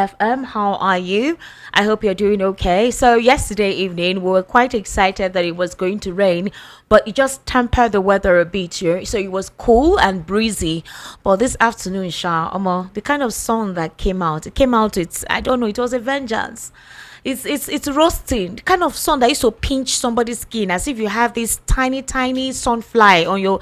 FM. How are you? I hope you're doing okay. So, yesterday evening, we were quite excited that it was going to rain, but it just tempered the weather a bit here. So, it was cool and breezy. But this afternoon, the kind of sun that came out, I don't know, it was a vengeance. It's roasting, the kind of sun that used to pinch somebody's skin as if you have this tiny sunfly on your.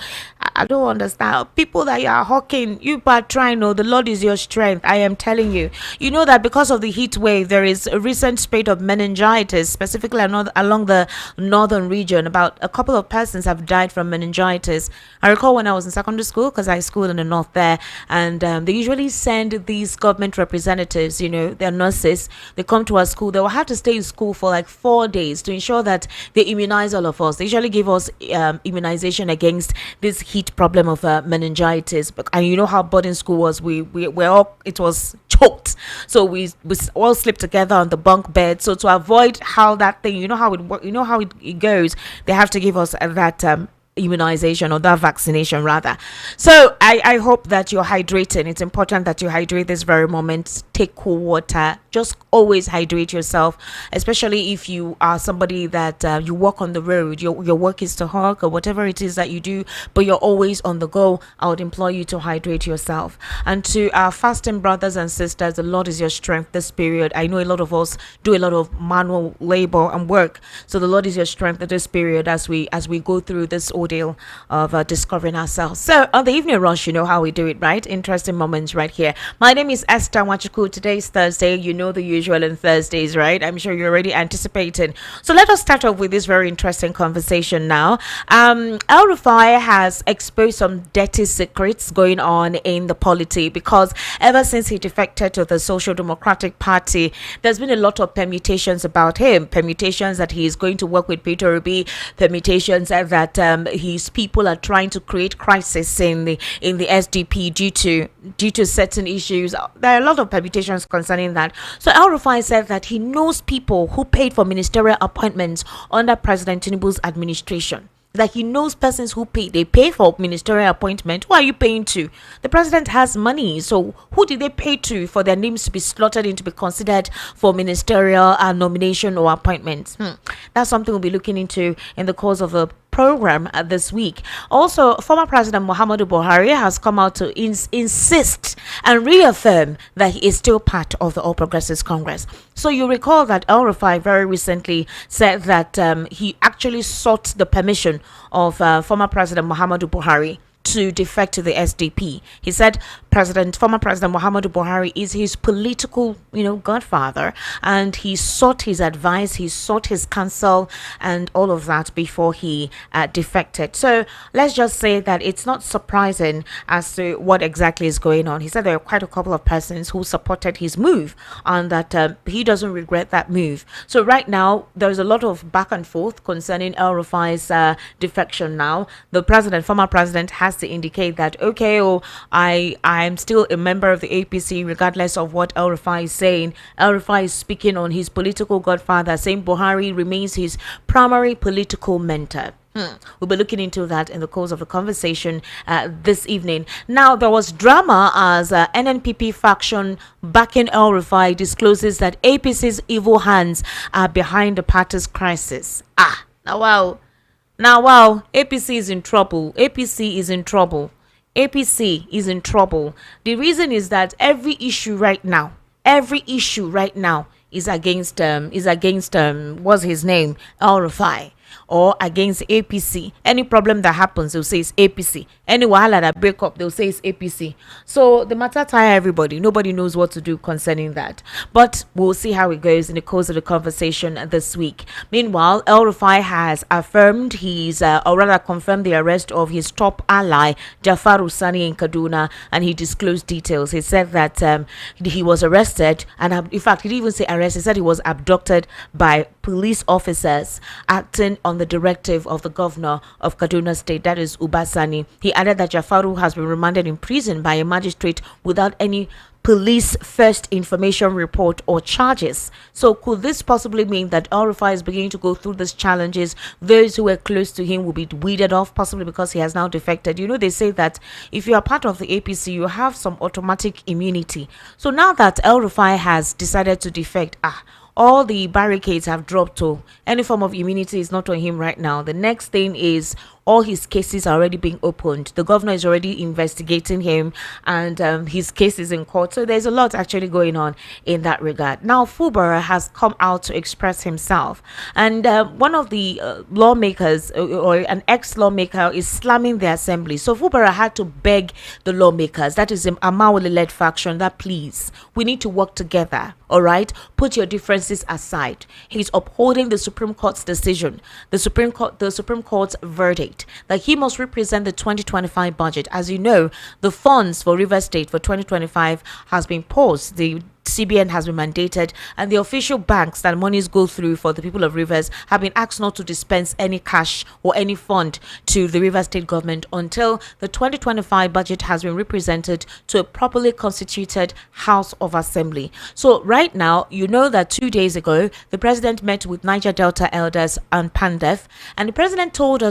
I don't understand people that you are hawking. You but trying. No, the Lord is your strength. I am telling you. You know that because of the heat wave, there is a recent spate of meningitis, specifically along the northern region. About a couple of persons have died from meningitis. I recall when I was in secondary school, because I schooled in the north there, and they usually send these government representatives. They're nurses. They come to our school. They will have to stay in school for like 4 days to ensure that they immunize all of us. They usually give us immunization against this heat problem of meningitis. And you know how boarding school was. It was choked, so we all slept together on the bunk bed. So to avoid how that thing, how it works, how it goes, they have to give us that immunization, or that vaccination rather. So I hope that you're hydrating. It's important that you hydrate this very moment. Take cool water. Just always hydrate yourself, especially if you are somebody that you walk on the road. Your work is to hawk or whatever it is that you do, but you're always on the go. I would implore you to hydrate yourself. And to our fasting brothers and sisters, the Lord is your strength this period. I know a lot of us do a lot of manual labor and work, so the Lord is your strength at this period as we go through this ordeal of discovering ourselves. So on the evening rush, you know how we do it, right? Interesting moments right here. My name is Esther Wachuku. Today is Thursday. You know the usual on Thursdays, right? I'm sure you're already anticipating. So let us start off with this very interesting conversation now. El-rufai has exposed some dirty secrets going on in the polity, because ever since he defected to the Social Democratic Party, there's been a lot of permutations about him. Permutations that he is going to work with Peter Obi, permutations that his people are trying to create crisis in the SDP due to certain issues. There are a lot of permutations concerning that. So El-rufai said that he knows people who paid for ministerial appointments under President Tinubu's administration. That he knows persons who they pay for ministerial appointment. Who are you paying to? The president has money, so who did they pay to for their names to be slotted in to be considered for ministerial nomination or appointments? That's something we'll be looking into in the course of a program this week. Also, former President Muhammadu Buhari has come out to insist and reaffirm that he is still part of the All Progressives Congress. So you recall that El-rufai very recently said that he actually sought the permission of former President Muhammadu Buhari to defect to the SDP. He said former President Muhammadu Buhari is his political, godfather, and he sought his advice, he sought his counsel, and all of that before he defected. So let's just say that it's not surprising as to what exactly is going on. He said there are quite a couple of persons who supported his move, and that he doesn't regret that move. So right now, there's a lot of back and forth concerning El-rufai's defection now. The former president, has to indicate that, I'm still a member of the APC regardless of what El-rufai is saying. El-rufai is speaking on his political godfather, saying Buhari remains his primary political mentor. We'll be looking into that in the course of the conversation this evening. Now, there was drama as NNPP faction backing El-rufai discloses that APC's evil hands are behind the party's crisis. Now, wow, APC is in trouble. APC is in trouble. APC is in trouble. The reason is that every issue right now is against what's his name, El-rufai, or against APC. Any problem that happens, they'll say it's APC. Any wahala that break up, they'll say it's APC. So the matter tire everybody. Nobody knows what to do concerning that. But we'll see how it goes in the course of the conversation this week. Meanwhile, El-rufai has affirmed or rather confirmed the arrest of his top ally, Jafaru Sani, in Kaduna, and he disclosed details. He said that he was arrested, and in fact, he didn't even say arrested. He said he was abducted by police officers acting on the directive of the governor of Kaduna State, that is Uba Sani. He added that Jafaru has been remanded in prison by a magistrate without any police first information report or charges. So could this possibly mean that El-Rufai is beginning to go through these challenges? Those who were close to him will be weeded off, possibly because he has now defected. You know, they say that if you are part of the APC, you have some automatic immunity. So now that El-Rufai has decided to defect, all the barricades have dropped. To any form of immunity is not on him right now. The next thing is all his cases are already being opened. The governor is already investigating him, and his case is in court. So there's a lot actually going on in that regard. Now, Fubara has come out to express himself, and one of the lawmakers or an ex-lawmaker is slamming the assembly. So Fubara had to beg the lawmakers, that is Amawale-led faction, that please, we need to work together. All right, put your differences aside. He's upholding the Supreme Court's decision, the Supreme Court's verdict that he must represent the 2025 budget. As you know, the funds for Rivers State for 2025 has been paused. The CBN has been mandated, and the official banks that monies go through for the people of Rivers have been asked not to dispense any cash or any fund to the Rivers State government until the 2025 budget has been represented to a properly constituted House of Assembly. So right now, you know that 2 days ago, the president met with Niger Delta elders and Pandef, and the president told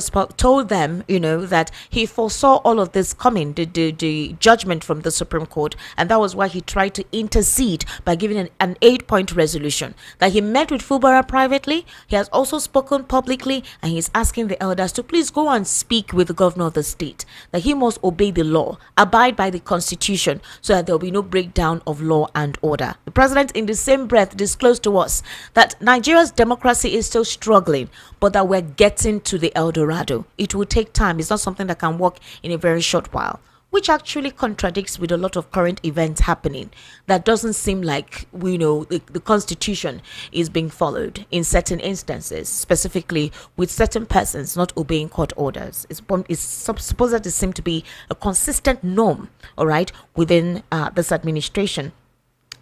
them, you know, that he foresaw all of this coming, the judgment from the Supreme Court, and that was why he tried to intercede by giving an 8-point resolution. That he met with Fubara privately, he has also spoken publicly, and he's asking the elders to please go and speak with the governor of the state, that he must obey the law, abide by the constitution, so that there will be no breakdown of law and order. The president in the same breath disclosed to us that Nigeria's democracy is still struggling, but that we're getting to the El Dorado. It will take time. It's not something that can work in a very short while, which actually contradicts with a lot of current events happening. That doesn't seem like, we know, the constitution is being followed in certain instances, specifically with certain persons not obeying court orders. It's supposed to seem to be a consistent norm, all right, within this administration.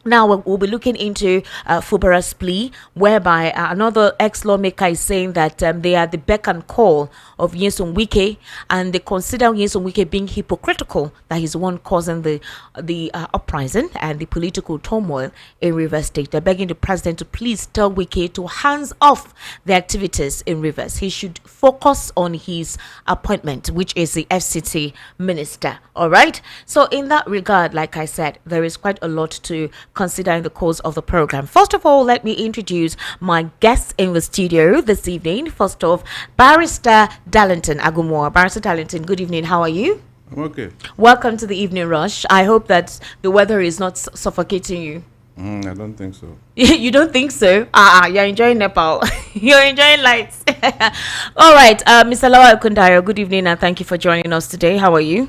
Now we'll be looking into Fubara's plea, whereby another ex-lawmaker is saying that they are the beck and call of Nyesom Wike, and they consider Nyesom Wike being hypocritical, that he's the one causing the uprising and the political turmoil in Rivers State. They're begging the president to please tell Wike to hands off the activities in Rivers. He should focus on his appointment, which is the FCT minister. All right. So in that regard, like I said, there is quite a lot to consider in the course of the program. First of all, let me introduce my guests in the studio this evening. First off, Barrister Darlington Agumwa. Barrister Darlington, good evening. How are you? I'm okay. Welcome to the evening rush. I hope that the weather is not suffocating you. I don't think so. You don't think so? You're enjoying Nepal. You're enjoying lights. All right, Mr. Lawa Kundayo, good evening and thank you for joining us today. How are you?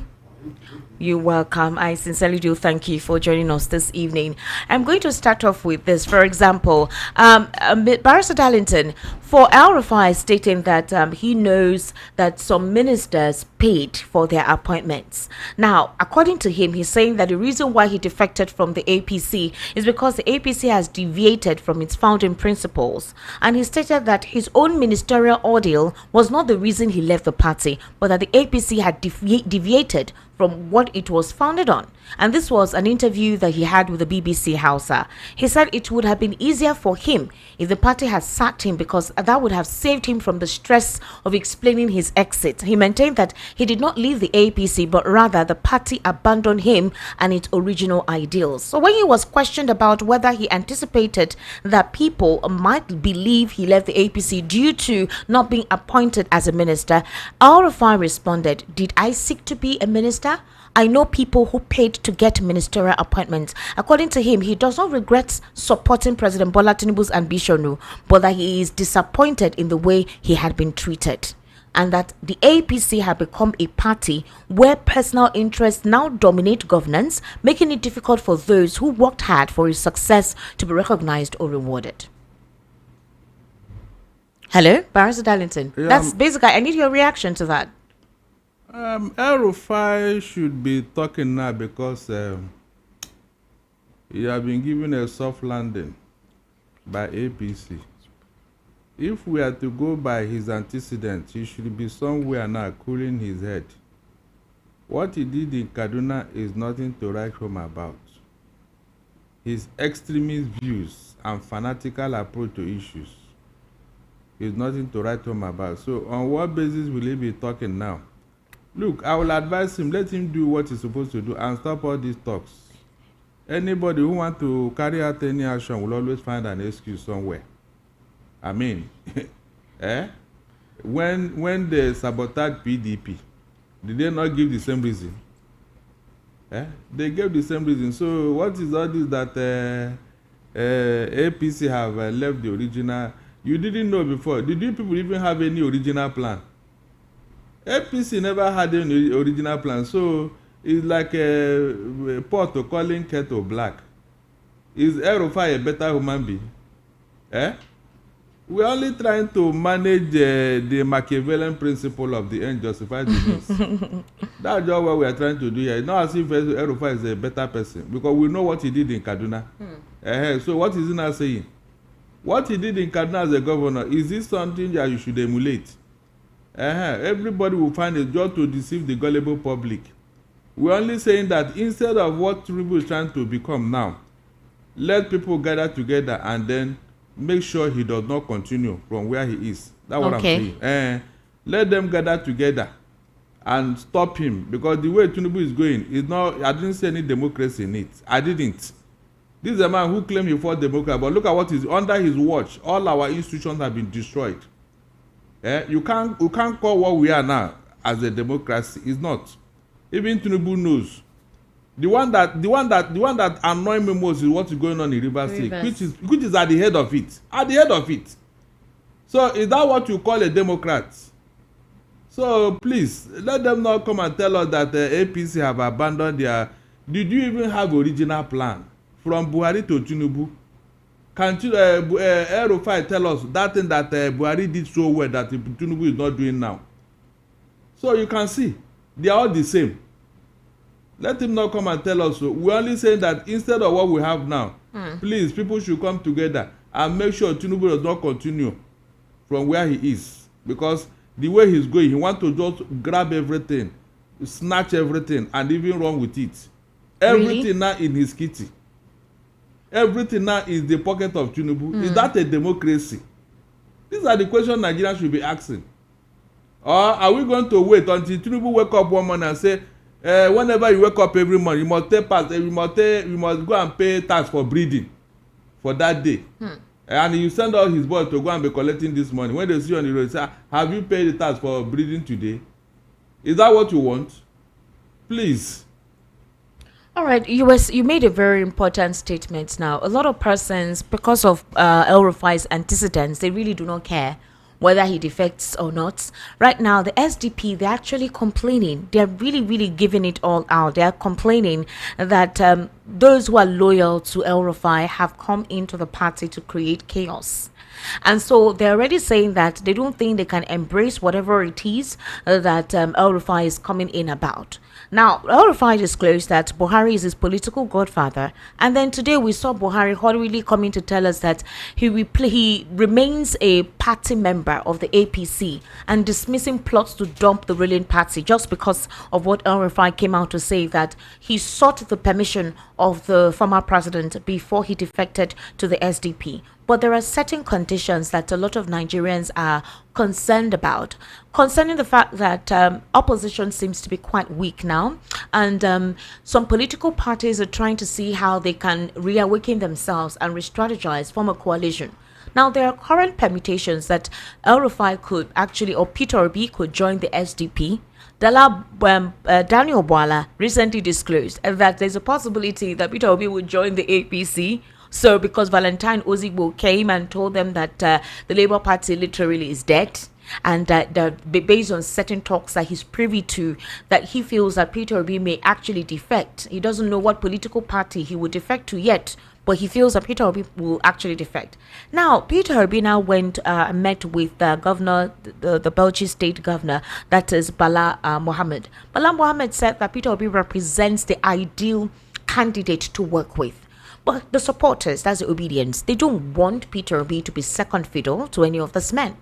You're welcome. I sincerely do thank you for joining us this evening. I'm going to start off with this. For example, Barrister Darlington, for El-Rufai stating that he knows that some ministers paid for their appointments. Now, according to him, he's saying that the reason why he defected from the APC is because the APC has deviated from its founding principles. And he stated that his own ministerial ordeal was not the reason he left the party, but that the APC had deviated from what it was founded on. And this was an interview that he had with the BBC Hausa. He said it would have been easier for him if the party had sacked him, because that would have saved him from the stress of explaining his exit. He maintained that he did not leave the APC, but rather the party abandoned him and its original ideals. So when he was questioned about whether he anticipated that people might believe he left the APC due to not being appointed as a minister, El-Rufai responded, "Did I seek to be a minister? I know people who paid to get ministerial appointments." According to him, he does not regret supporting President Bola Tinubu's ambition, but that he is disappointed in the way he had been treated, and that the APC had become a party where personal interests now dominate governance, making it difficult for those who worked hard for its success to be recognized or rewarded. Hello, Barrister Darlington. Yeah, That's basically, I need your reaction to that. El-Rufai should be talking now because he has been given a soft landing by APC. If we are to go by his antecedents, he should be somewhere now cooling his head. What he did in Kaduna is nothing to write home about. his extremist views and fanatical approach to issues is nothing to write home about. So on what basis will he be talking now? Look, I will advise him, let him do what he's supposed to do and stop all these talks. Anybody who wants to carry out any action will always find an excuse somewhere. I mean, when they sabotage PDP, did they not give the same reason? They gave the same reason. So what is all this that APC have left the original? You didn't know before. Did you people even have any original plan? APC never had any original plan. So it's like a pot calling kettle black. Is El-rufai a better human being? We're only trying to manage the Machiavellian principle of the end justifies the means. That's just what we are trying to do here. It's not as if El-rufai is a better person, because we know what he did in Kaduna. So what is he now saying? What he did in Kaduna as a governor, is this something that you should emulate? Everybody will find a job to deceive the gullible public. We're only saying that instead of what Tinubu is trying to become now, let people gather together and then make sure he does not continue from where he is. That's what I'm saying. Let them gather together and stop him, because the way Tinubu is going is not. I didn't see any democracy in it. I didn't. This is a man who claimed he fought democracy, but look at what is under his watch. All our institutions have been destroyed. You can't call what we are now as a democracy. It's not. Even Tinubu knows. The one that annoys me most is what is going on in Rivers State, which is at the head of it. At the head of it. So is that what you call a Democrat? So please let them not come and tell us that the APC have abandoned their. Did you even have original plan from Buhari to Tinubu? Can El-rufai tell us that thing that Buhari did so well that Tinubu is not doing now? So you can see they are all the same. Let him not come and tell us so. We're only saying that instead of what we have now, please, people should come together and make sure Tinubu does not continue from where he is. Because the way he's going, he wants to just grab everything, snatch everything, and even run with it. Everything now in his kitty. Everything now is the pocket of Tinubu. Is that a democracy? These are the questions Nigerians should be asking. Or are we going to wait until Tinubu wake up one morning and say, whenever you wake up every morning, you must go and pay tax for breeding for that day. And you send all his boys to go and be collecting this money. When they see you on the road, say, have you paid the tax for breeding today? Is that what you want? Please. All right, you made a very important statement now. A lot of persons, because of El-rufai's antecedents, they really do not care whether he defects or not. Right now, the SDP, they're actually complaining. They're really, really giving it all out. They're complaining that those who are loyal to El-rufai have come into the party to create chaos. And so they're already saying that they don't think they can embrace whatever it is that El-rufai is coming in about. Now, El-rufai disclosed that Buhari is his political godfather, and then today we saw Buhari hurriedly coming to tell us that he remains a party member of the APC and dismissing plots to dump the ruling party just because of what El-rufai came out to say, that he sought the permission of the former president before he defected to the SDP. But there are certain conditions that a lot of Nigerians are concerned about, concerning the fact that opposition seems to be quite weak now, and some political parties are trying to see how they can reawaken themselves and re-strategize, form a coalition. Now, there are current permutations that El-rufai could actually, or Peter Obi could join the SDP. Daniel Bwala recently disclosed that there's a possibility that Peter Obi would join the APC. So because Valentine Ozigbo came and told them that the Labour Party literally is dead, and that based on certain talks that he's privy to, that he feels that Peter Obi may actually defect. He doesn't know what political party he would defect to yet, but he feels that Peter Obi will actually defect. Now, Peter Obi now went met with the governor, the Bauchi state governor, that is Bala Mohammed. Bala Mohammed said that Peter Obi represents the ideal candidate to work with. But the supporters, that's the obedience, they don't want Peter Obi to be second fiddle to any of these men.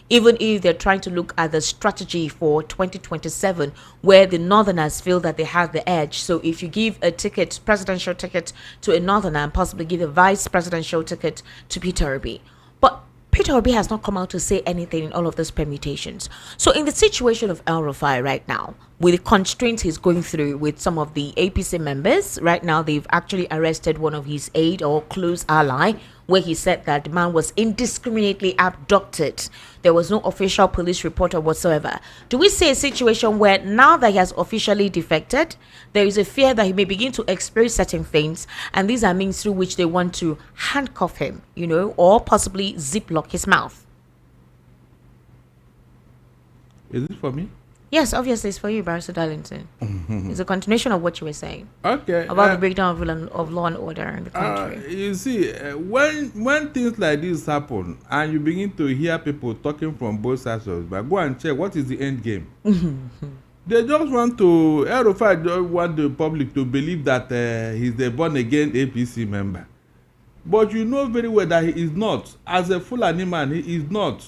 even if they're trying to look at the strategy for 2027, where the Northerners feel that they have the edge. So if you give a ticket, presidential ticket, to a Northerner and possibly give a vice presidential ticket to Peter Obi. But Peter Obi has not come out to say anything in all of these permutations. So in the situation of El-rufai right now, with the constraints he's going through with some of the APC members, right now they've actually arrested one of his aide or close ally, where he said that the man was indiscriminately abducted. There was no official police report or whatsoever. Do we see a situation where now that he has officially defected, there is a fear that he may begin to experience certain things, and these are means through which they want to handcuff him, or possibly ziplock his mouth? Is it for me? Yes, obviously it's for you, Barrister Darlington. It's a continuation of what you were saying. Okay. About the breakdown of law and order in the country. You see, when things like this happen and you begin to hear people talking from both sides of it, but go and check what is the end game. They just want to, El-rufai just want the public to believe that he's a born-again APC member. But you know very well that he is not. As a Fulani man, he is not.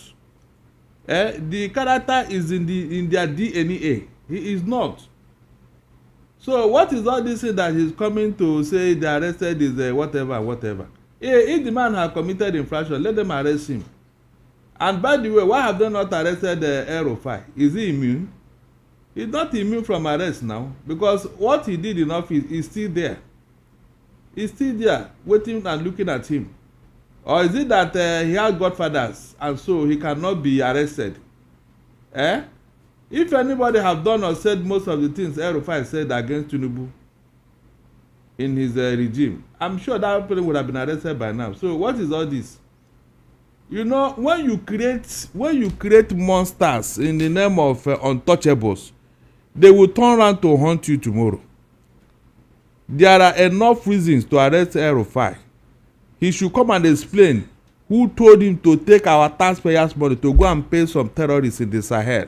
The character is in their DNA. He is not. So what is all this thing that he's coming to say the arrested is whatever? If the man has committed infraction, let them arrest him. And by the way, why have they not arrested El-rufai? Is he immune? He's not immune from arrest now, because what he did in office is still there. He's still there, waiting and looking at him. Or is it that he has godfathers and so he cannot be arrested? If anybody have done or said most of the things El-rufai said against Tinubu in his regime, I'm sure that person would have been arrested by now. So what is all this? When you create monsters in the name of untouchables, they will turn around to hunt you tomorrow. There are enough reasons to arrest El-rufai. He should come and explain who told him to take our taxpayers' money to go and pay some terrorists in the Sahel.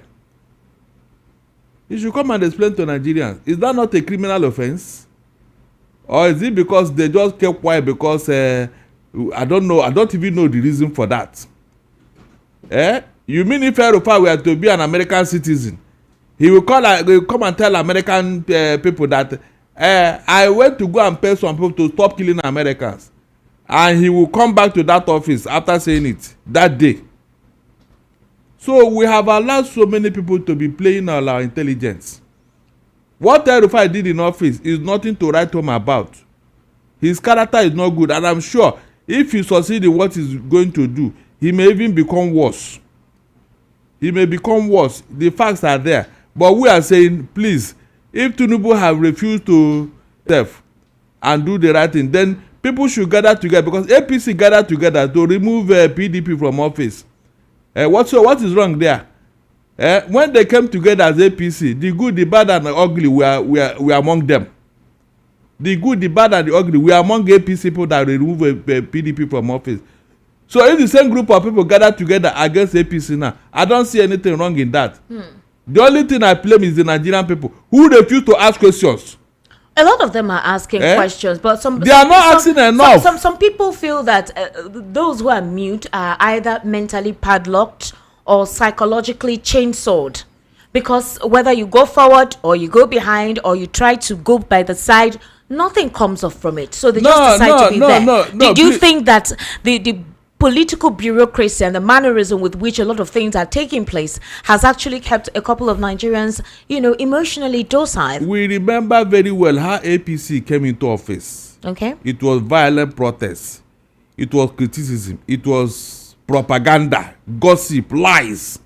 He should come and explain to Nigerians. Is that not a criminal offense? Or is it because they just kept quiet because, I don't know, I don't even know the reason for that. You mean if El-rufai were to be an American citizen, he will come and tell American people that I went to go and pay some people to stop killing Americans. And he will come back to that office after saying it that day. So we have allowed so many people to be playing on our intelligence. What El-rufai did in office is nothing to write home about. His character is not good, and I'm sure if he succeeds in what he's going to do, he may even become worse. He may become worse. The facts are there. But we are saying, please, if Tinubu have refused to serve and do the right thing, then people should gather together, because APC gathered together to remove PDP from office. What is wrong there? When they came together as APC, the good, the bad, and the ugly were among them. The good, the bad, and the ugly were among APC people that remove PDP from office. So if the same group of people gather together against APC now, I don't see anything wrong in that. The only thing I blame is the Nigerian people who refuse to ask questions. A lot of them are asking questions, but they are not asking enough. Some people feel that those who are mute are either mentally padlocked or psychologically chainsawed, because whether you go forward or you go behind or you try to go by the side, nothing comes off from it. So they just decide to be there. Do you think that the political bureaucracy and the mannerism with which a lot of things are taking place has actually kept a couple of Nigerians, emotionally docile? We remember very well how APC came into office. Okay. It was violent protests. It was criticism. It was propaganda, gossip, lies.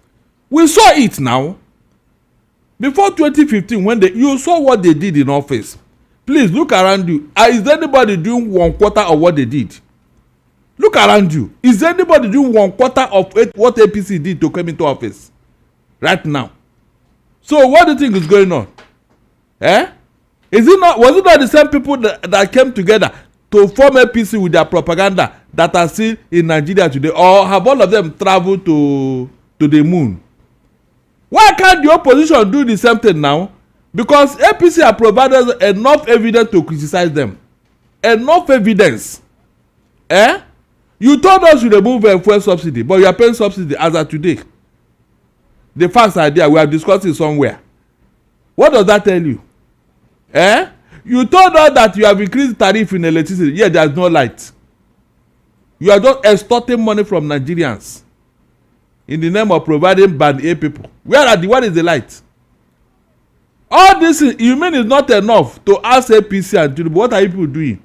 We saw it now. Before 2015, when you saw what they did in office. Please look around you. Is anybody doing 1/4 of what they did? Look around you. Is anybody doing 1/4 of what APC did to come into office right now? So what do you think is going on? Was it not the same people that came together to form APC with their propaganda that are still in Nigeria today? Or have all of them traveled to the moon? Why can't the opposition do the same thing now? Because APC have provided enough evidence to criticize them. Enough evidence. You told us you remove fuel subsidy, but you are paying subsidy as of today. The facts are there. We have discussed it somewhere. What does that tell you? You told us that you have increased tariff in electricity. Yeah, there's no light. You are just extorting money from Nigerians in the name of providing band A people. What is the light? All this, you mean is not enough to ask APC and Tinubu, what are you people doing?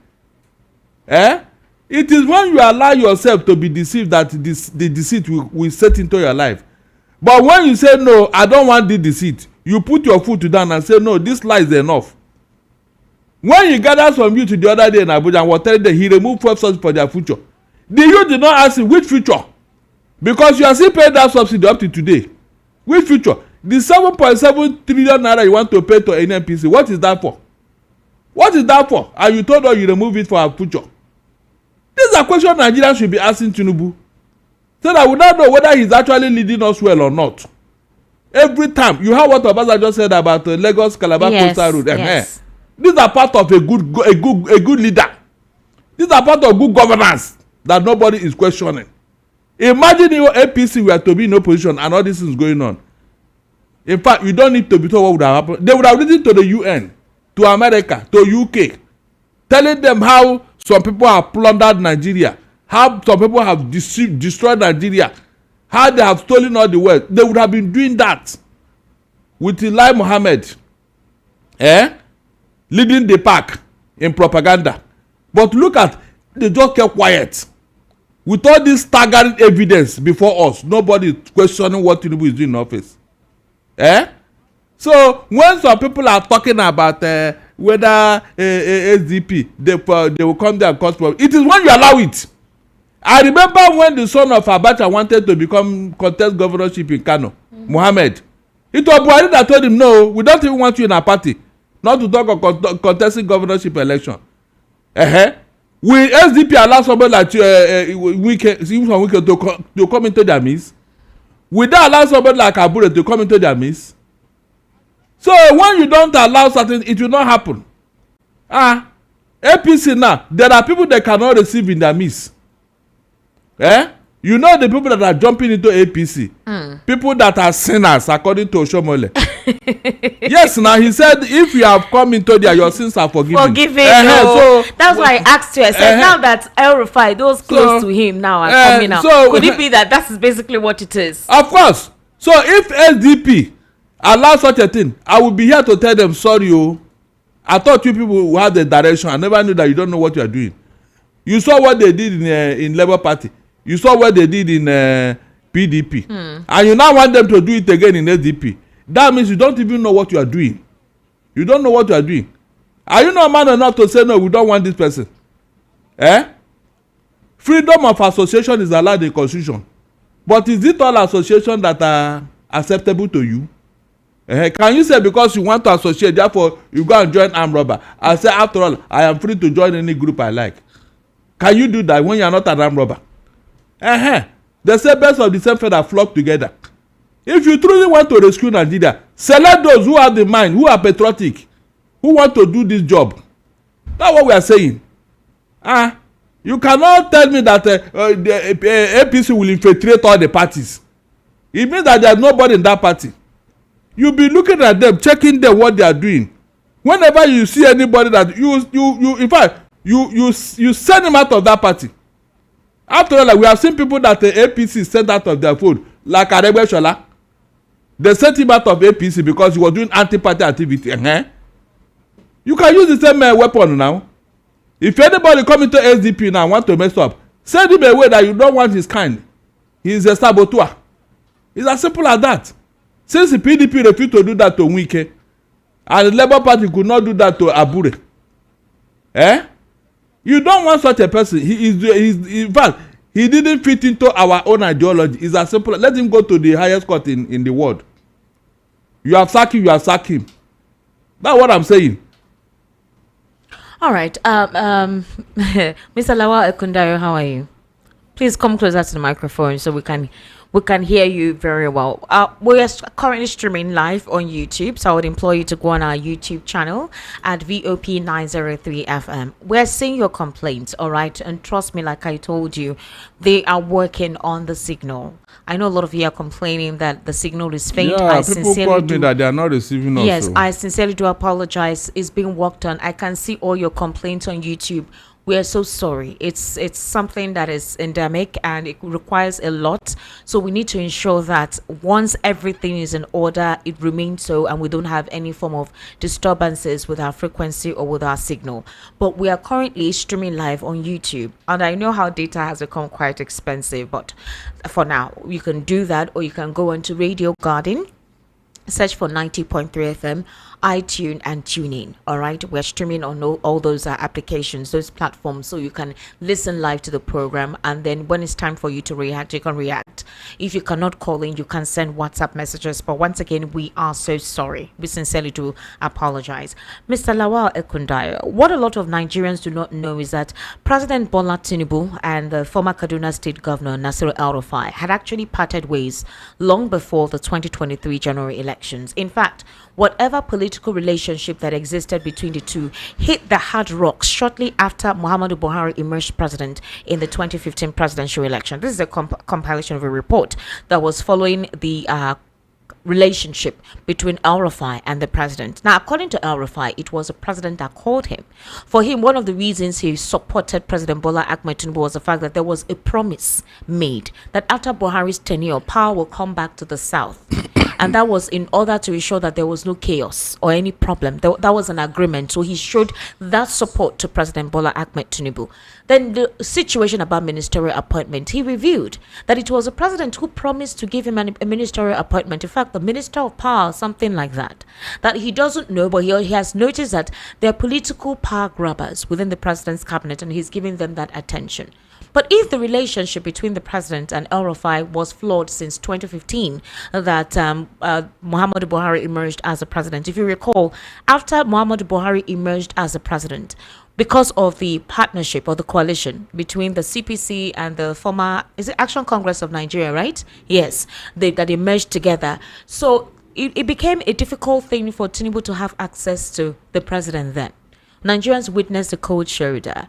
It is when you allow yourself to be deceived that the deceit will set into your life. But when you say, no, I don't want the deceit, you put your foot down and say, no, this lie is enough. When he gathered from you to the other day in Abuja and was telling them he removed 12 subsidies for their future, the youth did not ask him which future, because you are still paying that subsidy up to today. Which future? The 7.7 trillion naira you want to pay to NNPC, what is that for? What is that for? And you told us you remove it for our future. These are questions Nigerians should be asking Tinubu, so that we don't know whether he's actually leading us well or not. Every time you heard what Obasanjo just said about Lagos Calabar Coastal Road. Yes. These are part of a good leader. These are part of good governance that nobody is questioning. Imagine if APC were to be in opposition and all this is going on. In fact, you don't need to be told what would have happened. They would have written to the UN, to America, to UK, telling them how some people have plundered Nigeria, how some people have destroyed Nigeria, how they have stolen all the wealth. They would have been doing that with Eli Mohammed, leading the pack in propaganda. But look at, they just kept quiet. With all this staggering evidence before us, nobody is questioning what Tinubu is doing in office. So when some people are talking about whether SDP, they will come there and cause problems, it is when you allow it. I remember when the son of Abacha wanted to become contest governorship in Kano, Mohammed. It was Buhari that told him, no, we don't even want you in our party, not to talk of contesting governorship election. Will SDP allow somebody like Wike to come into their midst? Will they allow somebody like Abure to come into their midst? So when you don't allow something, it will not happen. APC now, there are people that cannot receive in their midst. You know the people that are jumping into APC, people that are sinners according to Oshomole. Yes, now he said if you have come into there, your sins are forgiven. So that's why I asked you. I said now that El-rufai, those close to him now are coming out. So, could it be that is basically what it is? Of course. So if SDP allows such a thing, I will be here to tell them, sorry, I thought you people who had the direction. I never knew that you don't know what you are doing. You saw what they did in Labour Party. You saw what they did in PDP. And you now want them to do it again in SDP. That means you don't even know what you are doing. You don't know what you are doing. Are you not man enough to say, no, we don't want this person? Freedom of association is allowed in Constitution. But is it all associations that are acceptable to you? Can you say because you want to associate, therefore you go and join armed robber? I say, after all, I am free to join any group I like. Can you do that when you are not an armed robber? The say birds of the same feather flock together. If you truly want to rescue Nigeria, select those who have the mind, who are patriotic, who want to do this job. That's what we are saying. You cannot tell me that the APC will infiltrate all the parties. It means that there is nobody in that party. You be looking at them, checking them what they are doing. Whenever you see anybody that you in fact you send him out of that party. After all, like we have seen people that the APC sent out of their fold, like Aregbesola. They sent him out of APC because he was doing anti-party activity. You can use the same weapon now. If anybody come into SDP now and want to mess up, send him away that you don't want his kind. He is a saboteur. It's as simple as that. Since the PDP refused to do that to Wike, and the Labour Party could not do that to Abure, you don't want such a person. In fact, he didn't fit into our own ideology. It's as simple. Let him go to the highest court in the world. You have sacked him. That's what I'm saying. All right. Mr. Lawal Ekundayo, how are you? Please come closer to the microphone so we can We can hear you very well. We are currently streaming live on YouTube, so I would implore you to go on our YouTube channel at VOP903 FM. We're seeing your complaints, all right? And trust me, like I told you, they are working on the signal. I know a lot of you are complaining that the signal is faint. Yeah, I people called me that they are not receiving us. Yes, So. I sincerely do apologize. It's being worked on. I can see all your complaints on YouTube. We are so sorry. It's something that is endemic and it requires a lot. So we need to ensure that once everything is in order, it remains so, and we don't have any form of disturbances with our frequency or with our signal. But we are currently streaming live on YouTube, and I know how data has become quite expensive, but for now you can do that, or you can go onto Radio Garden, search for 90.3 FM, iTunes and TuneIn. All right, we're streaming on all those applications, those platforms, so you can listen live to the program, and then when it's time for you to react, you can react. If you cannot call in, you can send WhatsApp messages. But once again, we are so sorry. We sincerely do apologize. Mr. Lawal Ekundayo, what a lot of Nigerians do not know is that President Bola Tinubu and the former Kaduna State Governor Nasir El-Rufai had actually parted ways long before the 2023 general elections. In fact, whatever political relationship that existed between the two hit the hard rocks shortly after Muhammadu Buhari emerged president in the 2015 presidential election. This is a compilation of a report that was following the relationship between El-Rufai and the president. Now, according to El-Rufai, it was the president that called him. For him, one of the reasons he supported President Bola Ahmed Tinubu was the fact that there was a promise made that after Buhari's tenure, power will come back to the south. And that was in order to ensure that there was no chaos or any problem. That was an agreement. So he showed that support to President Bola Ahmed Tinubu. Then the situation about ministerial appointment, he revealed that it was the president who promised to give him a ministerial appointment. In fact, the Minister of Power, something like that. That he doesn't know, but he has noticed that there are political power grabbers within the president's cabinet, and he's giving them that attention. But if the relationship between the president and El-Rufai was flawed since 2015, that Muhammadu Buhari emerged as a president, if you recall, after Muhammadu Buhari emerged as a president, because of the partnership or the coalition between the CPC and the former, is it Action Congress of Nigeria, right? Yes, that they merged together. So it became a difficult thing for Tinubu to have access to the president then. Nigerians witnessed the cold shoulder,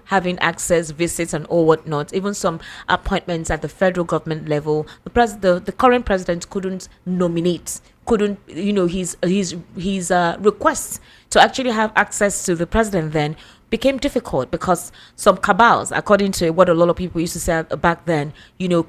having access, visits, and all whatnot. Even some appointments at the federal government level. The current president couldn't nominate, his requests to actually have access to the president then became difficult because some cabals, according to what a lot of people used to say back then,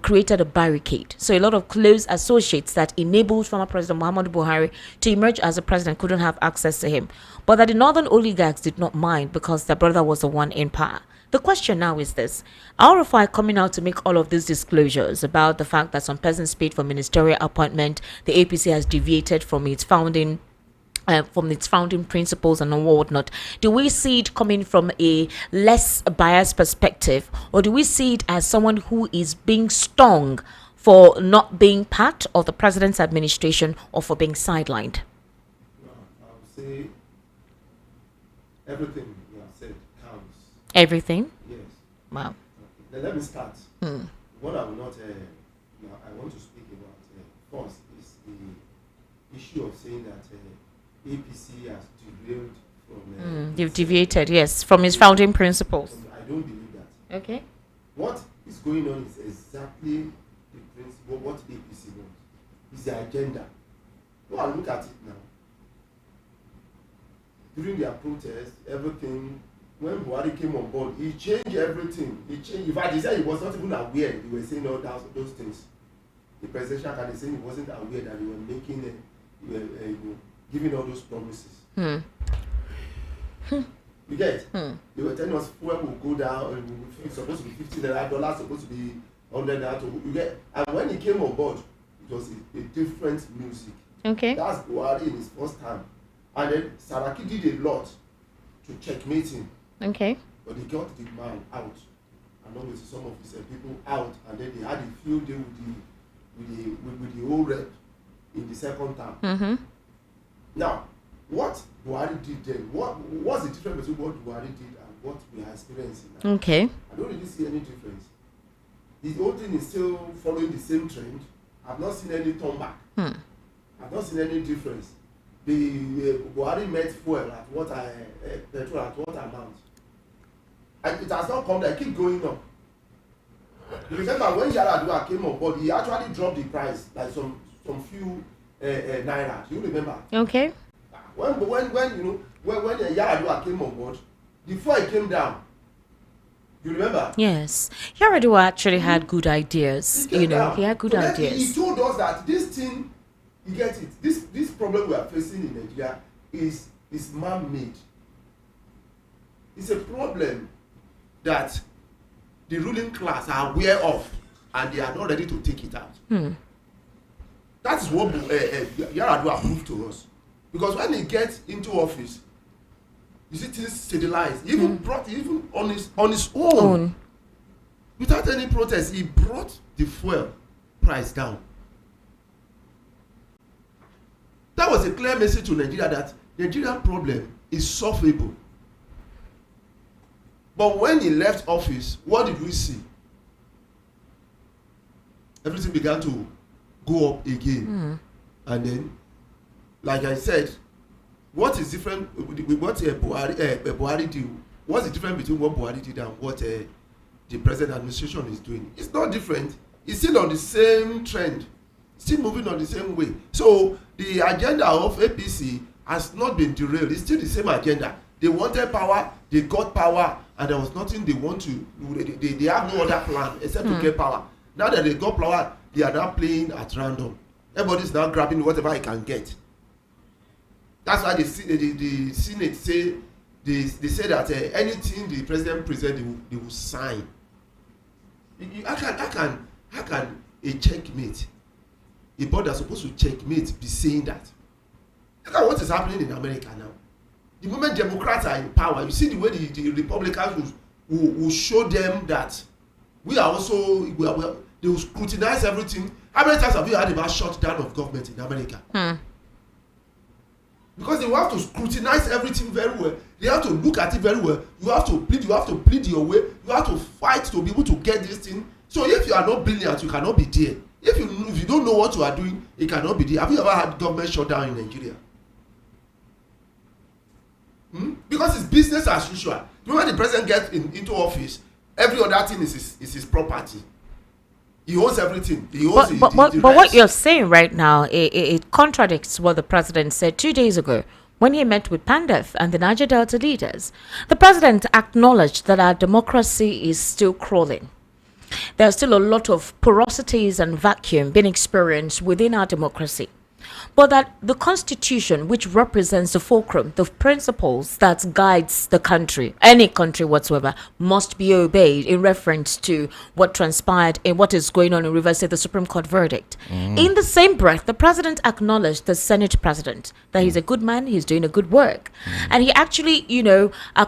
created a barricade. So a lot of close associates that enabled former President Muhammadu Buhari to emerge as a president couldn't have access to him. But that the northern oligarchs did not mind because their brother was the one in power. The question now is this: El-Rufai coming out to make all of these disclosures about the fact that some persons paid for ministerial appointment, the APC has deviated from its founding principles and whatnot. Do we see it coming from a less biased perspective, or do we see it as someone who is being stung for not being part of the president's administration or for being sidelined? I would say everything you have said counts. Everything? Yes. Wow. Then let me start. What I will not, I want to speak about first is the issue of saying that APC has derailed from. You've deviated, yes, from his founding principles. I don't believe that. Okay. What is going on is exactly the principle, what APC wants. It's the agenda. Go and look at it now. During their protest, everything, when Buhari came on board, he changed everything. In fact, he said he was not even aware they were saying all those things. The presidential candidate saying he wasn't aware that they were making giving all those promises. You get? They were telling us fuel will go down, it's supposed to be $50, supposed to be $100. You get? And when he came on board, it was a different music. Okay. That's Buhari in his first time. And then Saraki did a lot to checkmate him. Okay. But they got the man out, along with some of his people out, and then they had a field day with the old rep in the second term. Now, what Buhari did then, what's the difference between what Buhari did and what we are experiencing now? Okay. I don't really see any difference. The whole thing is still following the same trend. I've not seen any turn back. I've not seen any difference. The Buhari met fuel at what petrol at what amount. And it has not come there. Keep going up. You remember when Yaradua came on board, he actually dropped the price like some few naira. Do you remember? Okay. When Yaradua came on board, the fuel came down. You remember? Yes. Yaradua actually had good ideas. He had good ideas. He told us that this thing, you get it, this problem we are facing in Nigeria is man-made. It's a problem that the ruling class are aware of and they are not ready to take it out. That is what Yaradua proved to us. Because when he gets into office, you see things stabilized. He even brought on his own. Without any protest, he brought the fuel price down. That was a clear message to Nigeria that Nigerian problem is solvable. But when he left office, what did we see? Everything began to go up again. And then, like I said, what is different with what Buhari did? What's the difference between what Buhari did and what the present administration is doing? It's not different. It's still on the same trend, still moving on the same way. So the agenda of APC has not been derailed. It's still the same agenda. They wanted power, they got power, and there was nothing they want to. They have no other plan except to get power. Now that they got power, they are now playing at random. Everybody's now grabbing whatever he can get. That's why the Senate say they say that anything the president present they will sign. How can a checkmate, a board that's supposed to checkmate, be saying that? Look at what is happening in America now. The moment Democrats are in power, you see the way the Republicans will show them that we are also they will scrutinize everything. How many times have you had about shutdown of government in America? Because they will have to scrutinize everything very well. They have to look at it very well. You have to plead your way. You have to fight to be able to get this thing. So if you are not brilliant, you cannot be there. If you don't know what you are doing, you cannot be there. Have you ever had government shutdown in Nigeria? Because it's business as usual. When the president gets into office, every other thing is his property. He owns everything. He owns but what you're saying right now, it contradicts what the president said 2 days ago when he met with Pandef and the Niger Delta leaders. The president acknowledged that our democracy is still crawling. There's still a lot of porosities and vacuum being experienced within our democracy. But that the Constitution, which represents the fulcrum, the principles that guides the country, any country whatsoever, must be obeyed in reference to what transpired and what is going on in Rivers State, the Supreme Court verdict. In the same breath, the president acknowledged the Senate president, that he's a good man, he's doing a good work. And he actually,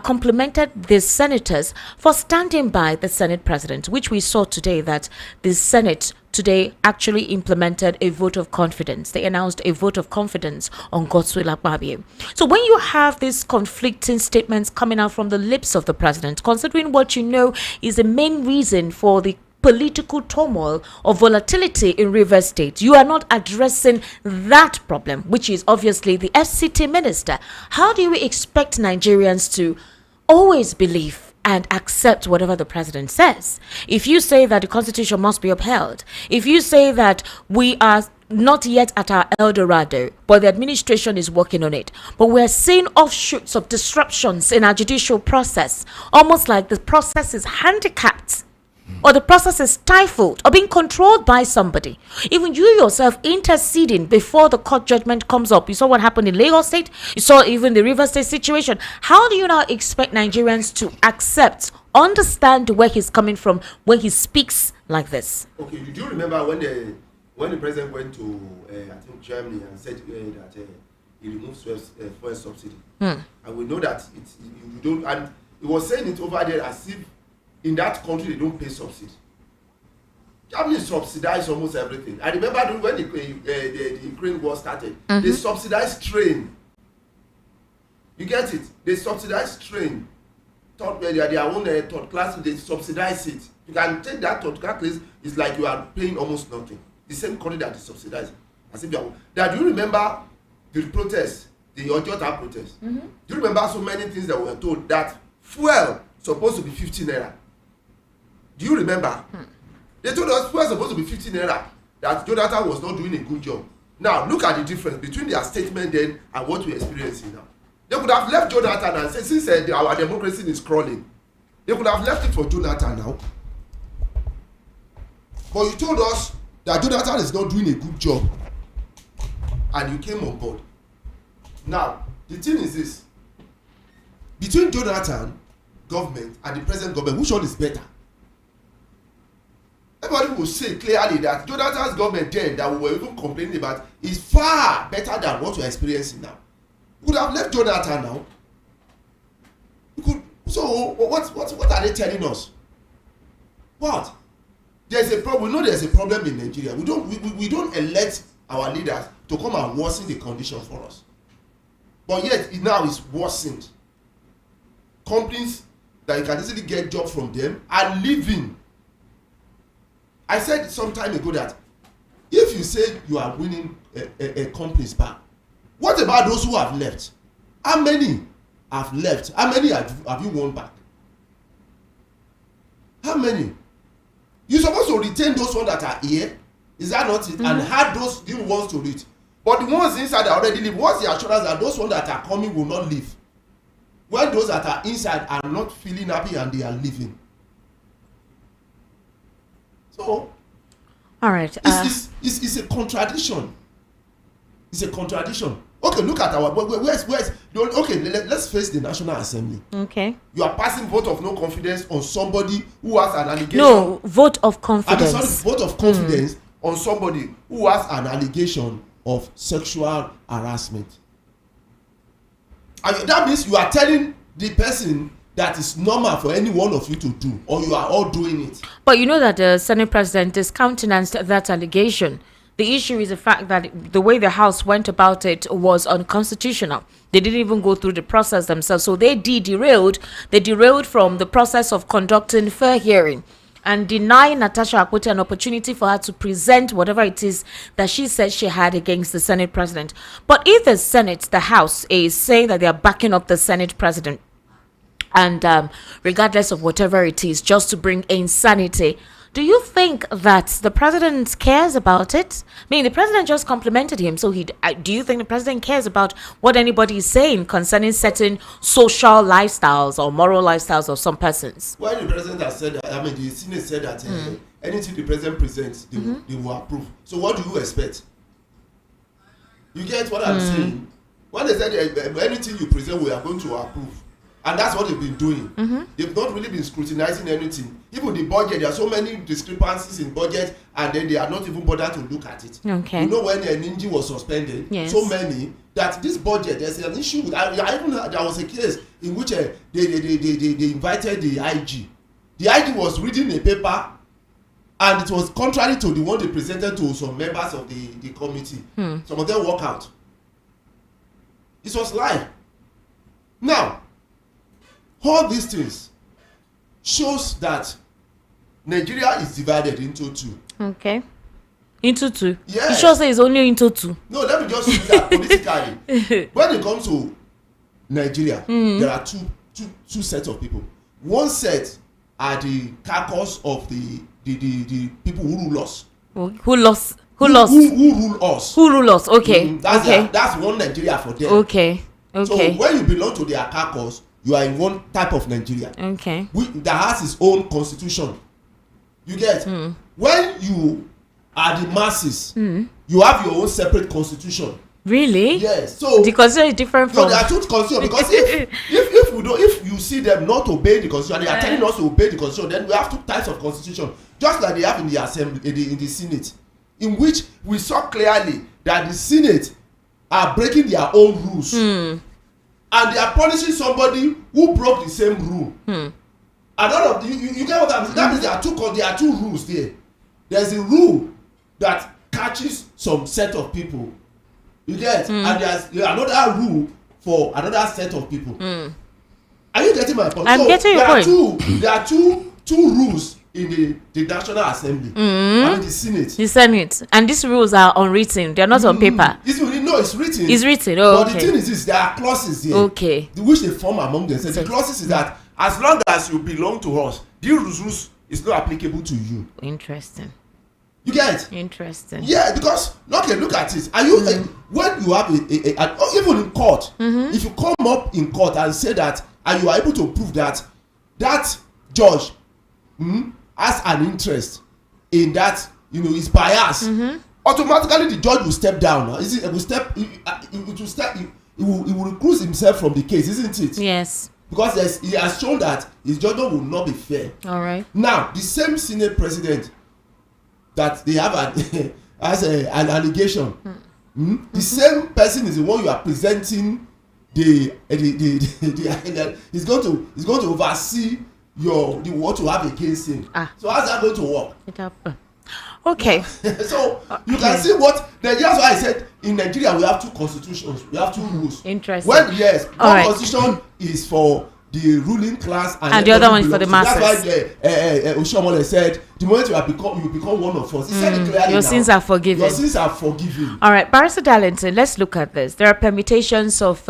complimented the senators for standing by the Senate president, which we saw today that the Senate today actually implemented a vote of confidence. They announced a vote of confidence on Godswill Akpabio. So when you have these conflicting statements coming out from the lips of the president, considering what you know is the main reason for the political turmoil or volatility in Rivers State, you are not addressing that problem, which is obviously the FCT minister. How do you expect Nigerians to always believe and accept whatever the president says? If you say that the constitution must be upheld, if you say that we are not yet at our El Dorado, but the administration is working on it, but we're seeing offshoots of disruptions in our judicial process, almost like the process is handicapped or the process is stifled or being controlled by somebody. Even you yourself interceding before the court judgment comes up. You saw what happened in Lagos State. You saw even the River State situation. How do you now expect Nigerians to accept, understand where he's coming from when he speaks like this? Okay, do you remember when the president went to I think Germany and said that he removed fuel subsidy? And we know that you don't, and he was saying it over there as if in that country they don't pay subsidy. Germany subsidized almost everything. I remember when the Ukraine war started, they subsidized train. You get it? They subsidized train. Their own third class, they subsidize it You can take that to that place. It's like you are paying almost nothing. The same country that is subsidizing. As if you are. That, do you remember the protest, the Ojota protest? Do you remember so many things that were told that fuel supposed to be 15 naira? Do you remember? They told us fuel supposed to be 15 naira. That Jonathan was not doing a good job. Now look at the difference between their statement then and what we're experiencing now. They could have left Jonathan and said, since our democracy is crawling, they could have left it for Jonathan now. But you told us that Jonathan is not doing a good job, and you came on board. Now the thing is this: between Jonathan government and the present government, which one is better? Everybody will say clearly that Jonathan's government then that we were even complaining about is far better than what we are experiencing now. We could have left Jonathan now. We could. So what are they telling us? What? There's a problem. We know there's a problem in Nigeria. We don't elect our leaders to come and worsen the condition for us. But yet it now is worsened. Companies that you can easily get jobs from them are leaving. I said some time ago that if you say you are winning a company's back, what about those who have left? How many have left? How many have you won back? How many? You're supposed to retain those ones that are here. Is that not it? And have those new ones to reach. But the ones inside are already leave. What's the assurance that those ones that are coming will not leave? When those that are inside are not feeling happy and they are leaving. So, all right. It's a contradiction. It's a contradiction. Okay, look at our. Where's okay? Let's face the National Assembly. Okay. You are passing vote of no confidence on somebody who has an allegation. No, vote of confidence. Vote of confidence on somebody who has an allegation of sexual harassment. And that means you are telling the person that is normal for any one of you to do, or you are all doing it. But you know that the Senate President discountenanced that allegation. The issue is the fact that the way the House went about it was unconstitutional. They didn't even go through the process themselves. So they derailed. They derailed from the process of conducting fair hearing and denying Natasha Akpoti an opportunity for her to present whatever it is that she said she had against the Senate President. But if the Senate, the House, is saying that they are backing up the Senate President, and regardless of whatever it is, just to bring insanity, do you think that the president cares about it? I mean, the president just complimented him, so do you think the president cares about what anybody is saying concerning certain social lifestyles or moral lifestyles of some persons? Well, the president has said that, I mean, the Senate said that anything the president presents, they will approve. So what do you expect? You get what I'm saying? When they said anything you present, we are going to approve. And that's what they've been doing. They've not really been scrutinizing anything. Even the budget, there are so many discrepancies in budget, and then they are not even bothered to look at it. Okay. You know, when Ninji was suspended, so many, that this budget, there's an issue with. I even heard there was a case in which they invited the IG. The IG was reading a paper, and it was contrary to the one they presented to some members of the committee. Some of them walk out. It was live. Now, all these things shows that Nigeria is divided into two. Okay. Into two? Yes. It shows that it's only into two. No, let me just say that politically. When it comes to Nigeria, there are two sets of people. One set are the carcass of the people who rule us. Who lost? Who rule us? Who rule us? Okay. That's one Nigeria for them. Okay. So when you belong to their carcass, you are in one type of Nigeria. Okay. That has its own constitution. You get? When you are the masses, you have your own separate constitution. Really? Yes. So the constitution is different from. No, they are two constitutions, because if you see them not obey the constitution, they are telling us to obey the constitution. Then we have two types of constitution, just like they have in the assembly, in the Senate, in which we saw clearly that the Senate are breaking their own rules. And they are punishing somebody who broke the same rule. And all of you get what I'm saying? That means there are two rules there. There's a rule that catches some set of people. You get? And there's another rule for another set of people. Are you getting my point? I'm getting your point. There are two rules in the National Assembly and in the Senate. The Senate. And these rules are unwritten. They're not on paper. It's written. It's written. Oh, but the thing is, there are clauses here. Okay. Which they form among themselves. The clauses is that as long as you belong to us, these rules is not applicable to you. Interesting. You get it? Interesting. Yeah, because okay, look at it. Are you when you have even in court, if you come up in court and say that, and you are able to prove that that judge has an interest in that, is biased, automatically the judge will step down. It will step. He will recuse himself from the case, isn't it? Yes. Because he has shown that his judgment will not be fair. All right. Now, the same Senate president that they have as an allegation, the same person is the one you are presenting. He's going to oversee what you have against him. So how's that going to work? Okay. So you can see what. That's why I said in Nigeria we have two constitutions, we have two rules. Interesting. One constitution is for the ruling class and the other one is for the masses. That's why Oshiomhole said the moment you become one of us, he said it clearly. Your sins are forgiven. Your sins are forgiven. All right, Barrister Darlington, let's look at this. There are permutations of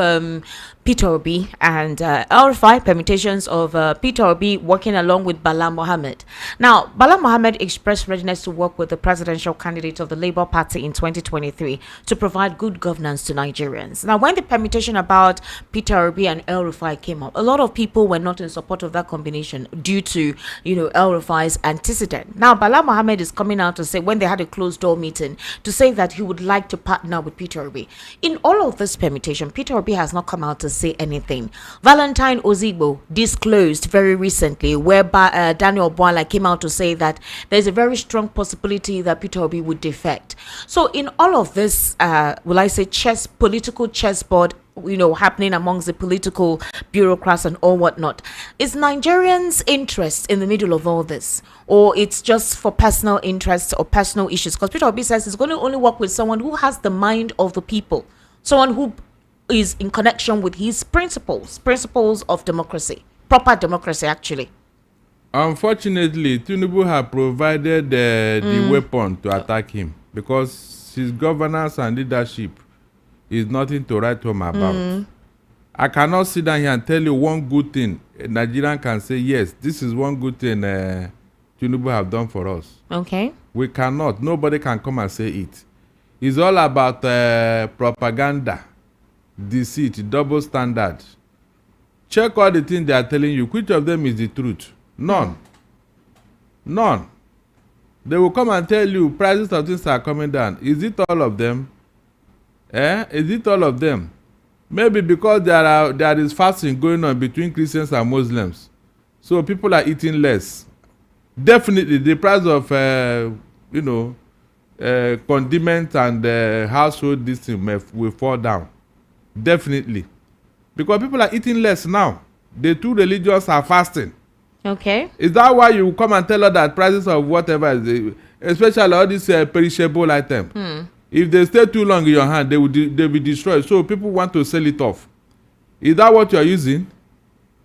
Peter Obi and El-rufai, permutations of Peter Obi working along with Bala Mohammed. Now, Bala Mohammed expressed readiness to work with the presidential candidate of the Labour Party in 2023 to provide good governance to Nigerians. Now, when the permutation about Peter Obi and El-rufai came up, a lot of people were not in support of that combination due to, El-rufai's antecedent. Now, Bala Mohammed is coming out to say, when they had a closed door meeting, to say that he would like to partner with Peter Obi. In all of this permutation, Peter Obi has not come out to say anything. Valentine Ozigbo disclosed very recently, whereby Daniel Bwala came out to say that there's a very strong possibility that Peter Obi would defect. So in all of this, will I say political chessboard, happening amongst the political bureaucrats and all whatnot, is Nigerians' interest in the middle of all this, or it's just for personal interests or personal issues? Because Peter Obi says he's going to only work with someone who has the mind of the people, someone who is in connection with his principles of democracy, proper democracy, actually. Unfortunately, Tinubu has provided the weapon to attack him, because his governance and leadership is nothing to write home about. I cannot sit down here and tell you one good thing a Nigerian can say, yes, this is one good thing Tinubu have done for us. Okay. We cannot. Nobody can come and say it. It's all about propaganda, deceit, double standard. Check all the things they are telling you. Which of them is the truth? None. They will come and tell you prices of things are coming down. Is it all of them? Is it all of them? Maybe because there is fasting going on between Christians and Muslims, so people are eating less. Definitely, the price of condiments and household this thing will fall down. Definitely, because people are eating less now. The two religions are fasting. Okay. Is that why you come and tell us that prices of whatever is, especially all these perishable items? If they stay too long in your hand, they will be destroyed. So people want to sell it off. Is that what you are using?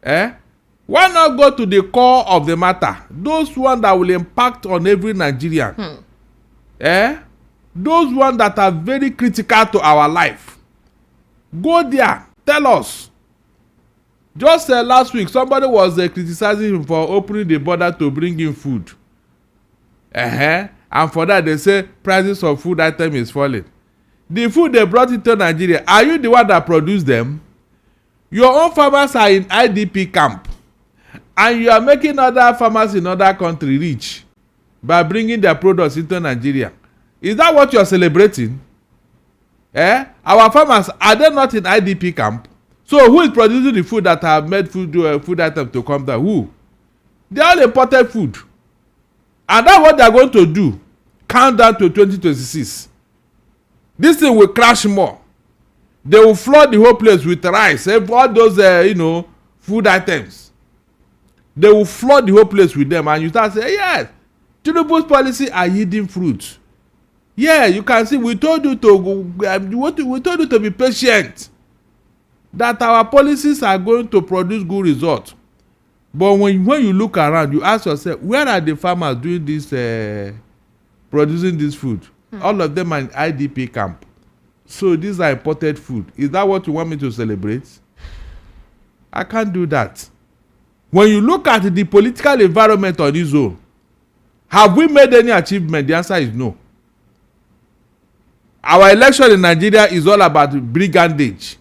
Why not go to the core of the matter? Those ones that will impact on every Nigerian. Those ones that are very critical to our life. Go there. Tell us. Just last week, somebody was criticizing him for opening the border to bring in food. And for that, they say prices of food item is falling. The food they brought into Nigeria, are you the one that produced them? Your own farmers are in IDP camp. And you are making other farmers in other countries rich by bringing their products into Nigeria. Is that what you are celebrating? Our farmers, are they not in IDP camp? So who is producing the food that have made food items to come down? Who? They all imported food. And that's what they are going to do. Count down to 2026. This thing will crash more. They will flood the whole place with rice. All those, food items. They will flood the whole place with them. And you start saying, yes, Tinubu's policy are yielding fruit. Yeah, you can see, we told you to be patient. That our policies are going to produce good results. But when you look around, you ask yourself, where are the farmers doing this, producing this food? All of them are in IDP camp. So these are imported food. Is that what you want me to celebrate? I can't do that. When you look at the political environment on this zone, have we made any achievement? The answer is no. Our election in Nigeria is all about brigandage,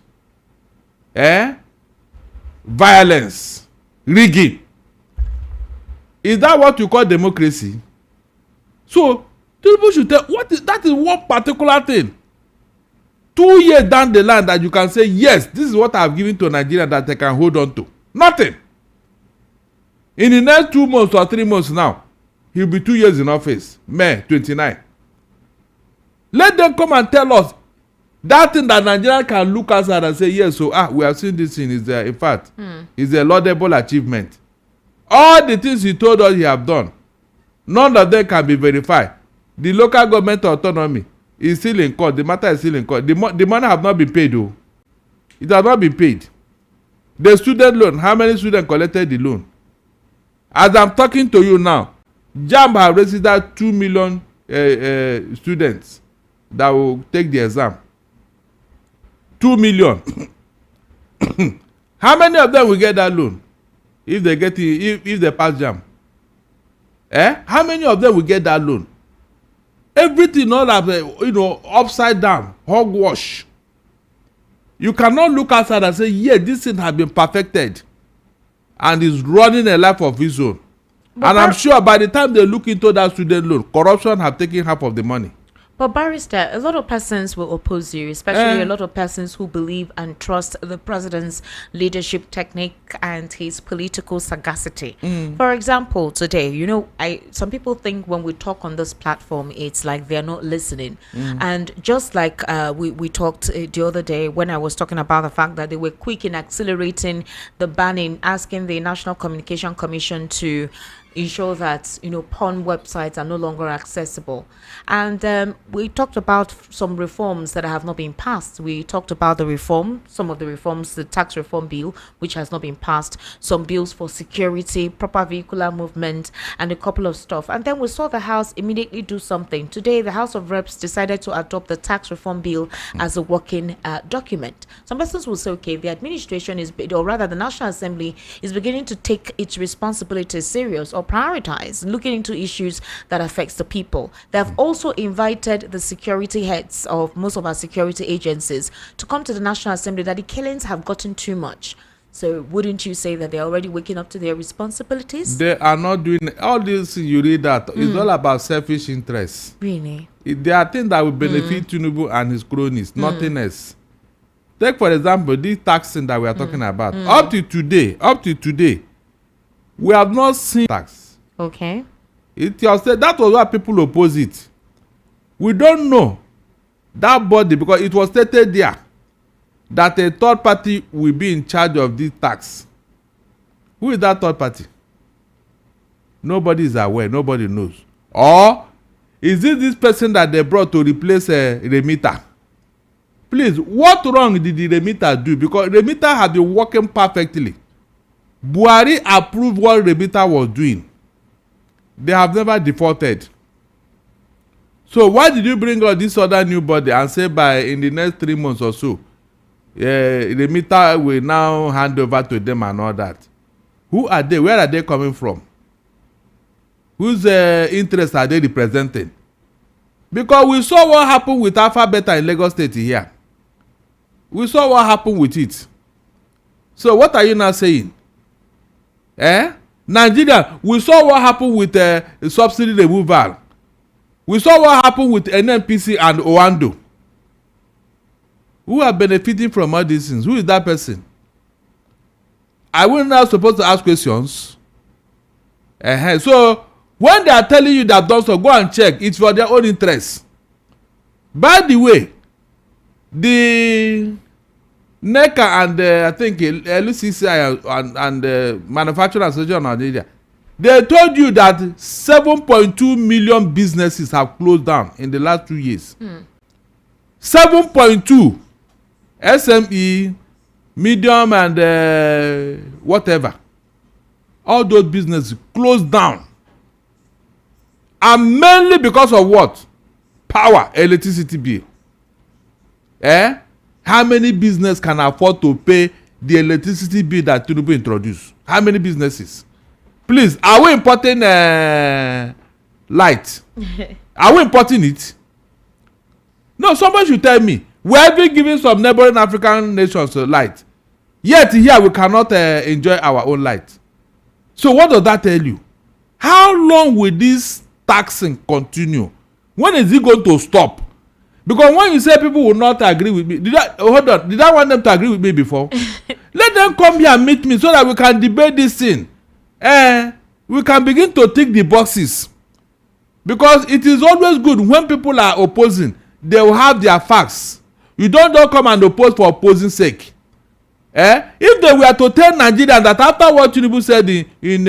violence, rigging. Is that what you call democracy? So people should tell that is one particular thing. 2 years down the line that you can say, yes, this is what I have given to Nigeria that they can hold on to. Nothing. In the next 2 months or 3 months now, he'll be 2 years in office. May 29. Let them come and tell us that thing that Nigeria can look outside and say, yes, so we have seen this thing. Is in fact, is a laudable achievement. All the things he told us he have done, none of them can be verified. The local government autonomy is still in court. The matter is still in court. The money have not been paid, though. It has not been paid. The student loan, how many students collected the loan? As I'm talking to you now, JAMB have registered 2 million students that will take the exam. 2 million. How many of them will get that loan if they get it, if they pass JAMB? How many of them will get that loan? Everything all of upside down, hogwash. You cannot look outside and say, yeah, this thing has been perfected and is running a life of its own. But and I'm sure by the time they look into that student loan, corruption have taken half of the money. But Barrister, a lot of persons will oppose you, especially a lot of persons who believe and trust the president's leadership technique and his political sagacity. For example, today, some people think when we talk on this platform, it's like they're not listening. And just like we talked the other day when I was talking about the fact that they were quick in accelerating the banning, asking the National Communication Commission to ensure that porn websites are no longer accessible. And we talked about some reforms that have not been passed. We talked about some of the reforms, the tax reform bill, which has not been passed, some bills for security, proper vehicular movement, and a couple of stuff. And then we saw the House immediately do something. Today, the House of Reps decided to adopt the tax reform bill as a working document. Some persons will say, okay, the administration or rather the National Assembly is beginning to take its responsibilities serious or prioritize looking into issues that affects the people. They have also invited the security heads of most of our security agencies to come to the National Assembly that the killings have gotten too much. So wouldn't you say that they're already waking up to their responsibilities? They are not doing all this. You read that it's all about selfish interests. Really? There are things that will benefit Tinubu and his cronies, nothing else. Take for example this taxing that we are talking about. Up to today, we have not seen tax. Okay. That was why people oppose it. We don't know that body because it was stated there that a third party will be in charge of this tax. Who is that third party? Nobody is aware. Nobody knows. Or is it this person that they brought to replace a remitter? Please, what wrong did the remitter do? Because remitter had been working perfectly. Buhari approved what remitter was doing. They have never defaulted. So why did you bring out this other new body and say in the next 3 months or so, remitter will now hand over to them and all that? Who are they? Where are they coming from? Whose interests are they representing? Because we saw what happened with Alpha Beta in Lagos State here. We saw what happened with it. So what are you now saying? Nigeria, we saw what happened with subsidy removal. We saw what happened with NNPC and Oando. Who are benefiting from all these things? Who is that person? Are we now supposed to ask questions? So when they are telling you that don't so, go and check. It's for their own interest. By the way, the NECA and I think LCCI and the Manufacturing Association of Nigeria, they told you that 7.2 million businesses have closed down in the last 2 years. 7.2 SME, medium and whatever. all those businesses closed down. And mainly because of what? Power, electricity bill. How many business can afford to pay the electricity bill that Tinubu introduced? How many businesses? Please, are we importing light? Are we importing it? No, somebody should tell me. We have been giving some neighboring African nations light. Yet here we cannot enjoy our own light. So what does that tell you? How long will this taxing continue? When is it going to stop? Because when you say people will not agree with me, did I want them to agree with me before? Let them come here and meet me so that we can debate this thing. We can begin to tick the boxes. Because it is always good when people are opposing, they will have their facts. You don't come and oppose for opposing sake. If they were to tell Nigerians that after what Tinubu said in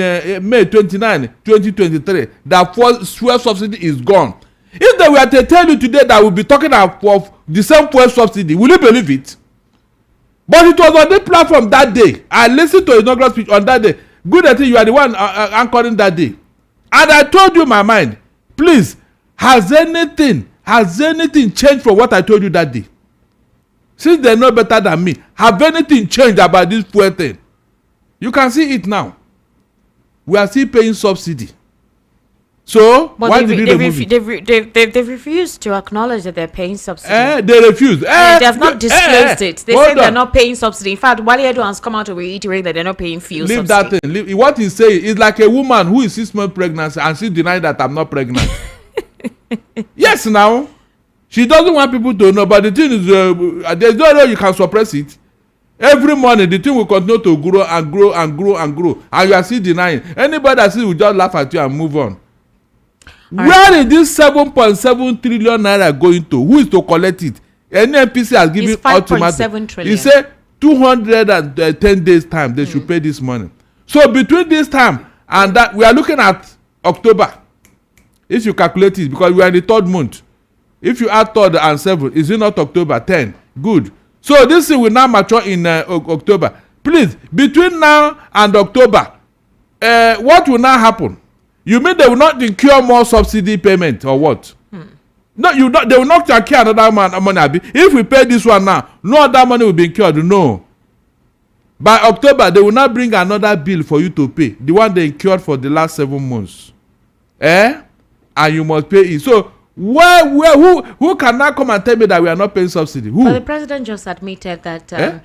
May 29, 2023, that fuel subsidy is gone. If they were to tell you today that we'll be talking of the same fuel subsidy, will you believe it? But it was on the platform that day. I listened to his inaugural speech on that day. Good that you are the one anchoring that day. And I told you my mind, please, has anything changed from what I told you that day? Since they know better than me, have anything changed about this fuel thing? You can see it now. We are still paying subsidy. So, but why did they remove it? They've refused to acknowledge that they're paying subsidy. They refuse. They have not disclosed it. They say they're not paying subsidy. In fact, Wale Edo has come out to reiterate that they're not paying fuel subsidy. Leave that thing. What he's saying is like a woman who is 6 months pregnant and she denied that I'm not pregnant. Yes, now. She doesn't want people to know, but the thing is, there's no way you can suppress it. Every morning, the thing will continue to grow and grow and grow and grow, and you are still denying. Anybody that sees will just laugh at you and move on. Where is this 7.7 trillion naira going to? Who is to collect it? NNPC has given ultimatum. He said 210 days time they should pay this money. So between this time and that, we are looking at October. If you calculate it, because we are in the 3rd month. If you add 3rd and 7th, is it not October 10? Good. So this thing will now mature in October. Please, between now and October, what will now happen? You mean they will not incur more subsidy payment or what? No, they will not incur another money. If we pay this one now, no other money will be incurred. No. By October, they will not bring another bill for you to pay. The one they incurred for the last 7 months. And you must pay it. So, who can now come and tell me that we are not paying subsidy? Who? But the president just admitted that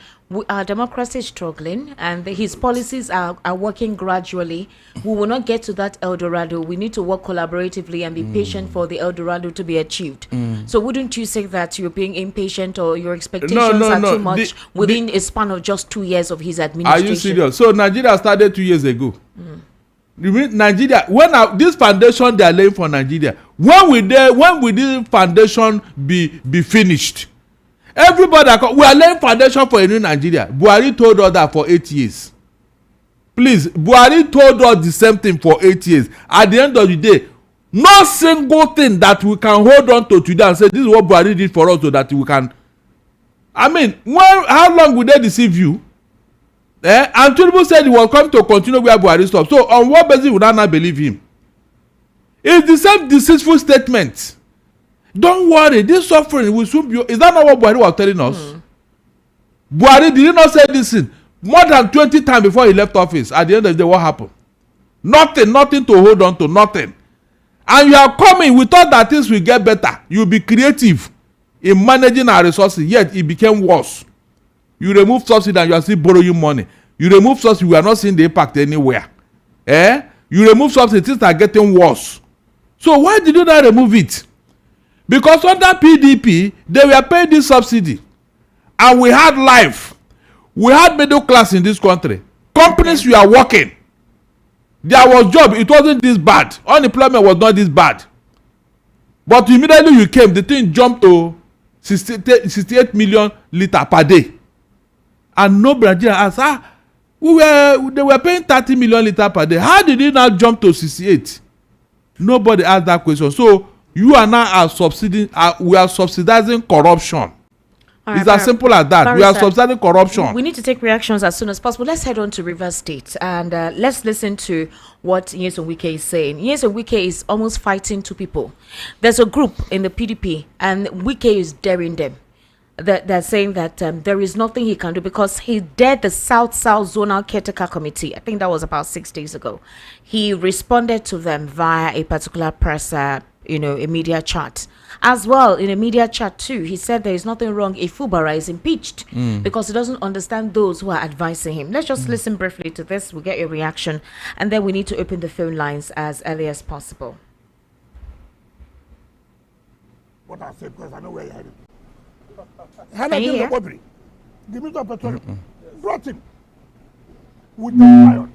our democracy is struggling and his policies are working gradually. We will not get to that El Dorado. We need to work collaboratively and be patient for the El Dorado to be achieved. So wouldn't you say that you're being impatient or your expectations are too much within a span of just 2 years of his administration? Are you serious? So Nigeria started 2 years ago. You mean Nigeria? When this foundation they are laying for Nigeria, when will this foundation be finished? Everybody, we are laying foundation for a new Nigeria. Buhari told us that for 8 years. Please, Buhari told us the same thing for 8 years. At the end of the day, no single thing that we can hold on to today and say this is what Buhari did for us so that we can. I mean, how long will they deceive you? And Tinubu said he was coming to continue where Buhari stopped. So on what basis would I not believe him? It's the same deceitful statement. Don't worry, this suffering will soon be. Is that not what Buhari was telling us? Buhari did not say this thing more than 20 times before he left office. At the end of the day, what happened? Nothing to hold on to, nothing. And you are coming, we thought that things will get better. You'll be creative in managing our resources, yet it became worse. You remove subsidy and you are still borrowing money. You remove subsidy, we are not seeing the impact anywhere. You remove subsidy, things are getting worse. So why did you not remove it? Because under PDP, they were paying this subsidy. And we had life. We had middle class in this country. Companies were working. There was job. It wasn't this bad. Unemployment was not this bad. But immediately you came, the thing jumped to 68 million litre per day. And no Nigerian asked, they were paying 30 million litre per day. How did it not jump to 68? Nobody asked that question. So you are now we are subsidizing corruption. All It's right, as simple as that. We are Barrister, subsidizing corruption. we need to take reactions as soon as possible. Let's head on to Rivers State and let's listen to what Nyesom Wike is saying. Nyesom Wike is almost fighting two people. There's a group in the PDP and Wike is daring them. They're saying that there is nothing he can do because he dared the South-South Zonal Caretaker Committee. I think that was about 6 days ago. He responded to them via a particular press, a media chat. As well, in a media chat too, he said there is nothing wrong if Fubara is impeached because he doesn't understand those who are advising him. Let's just listen briefly to this. We'll get your reaction. And then we need to open the phone lines as early as possible. What I said, because I know where you are. Can you hear? The Minister of Petroleum brought him with the iron.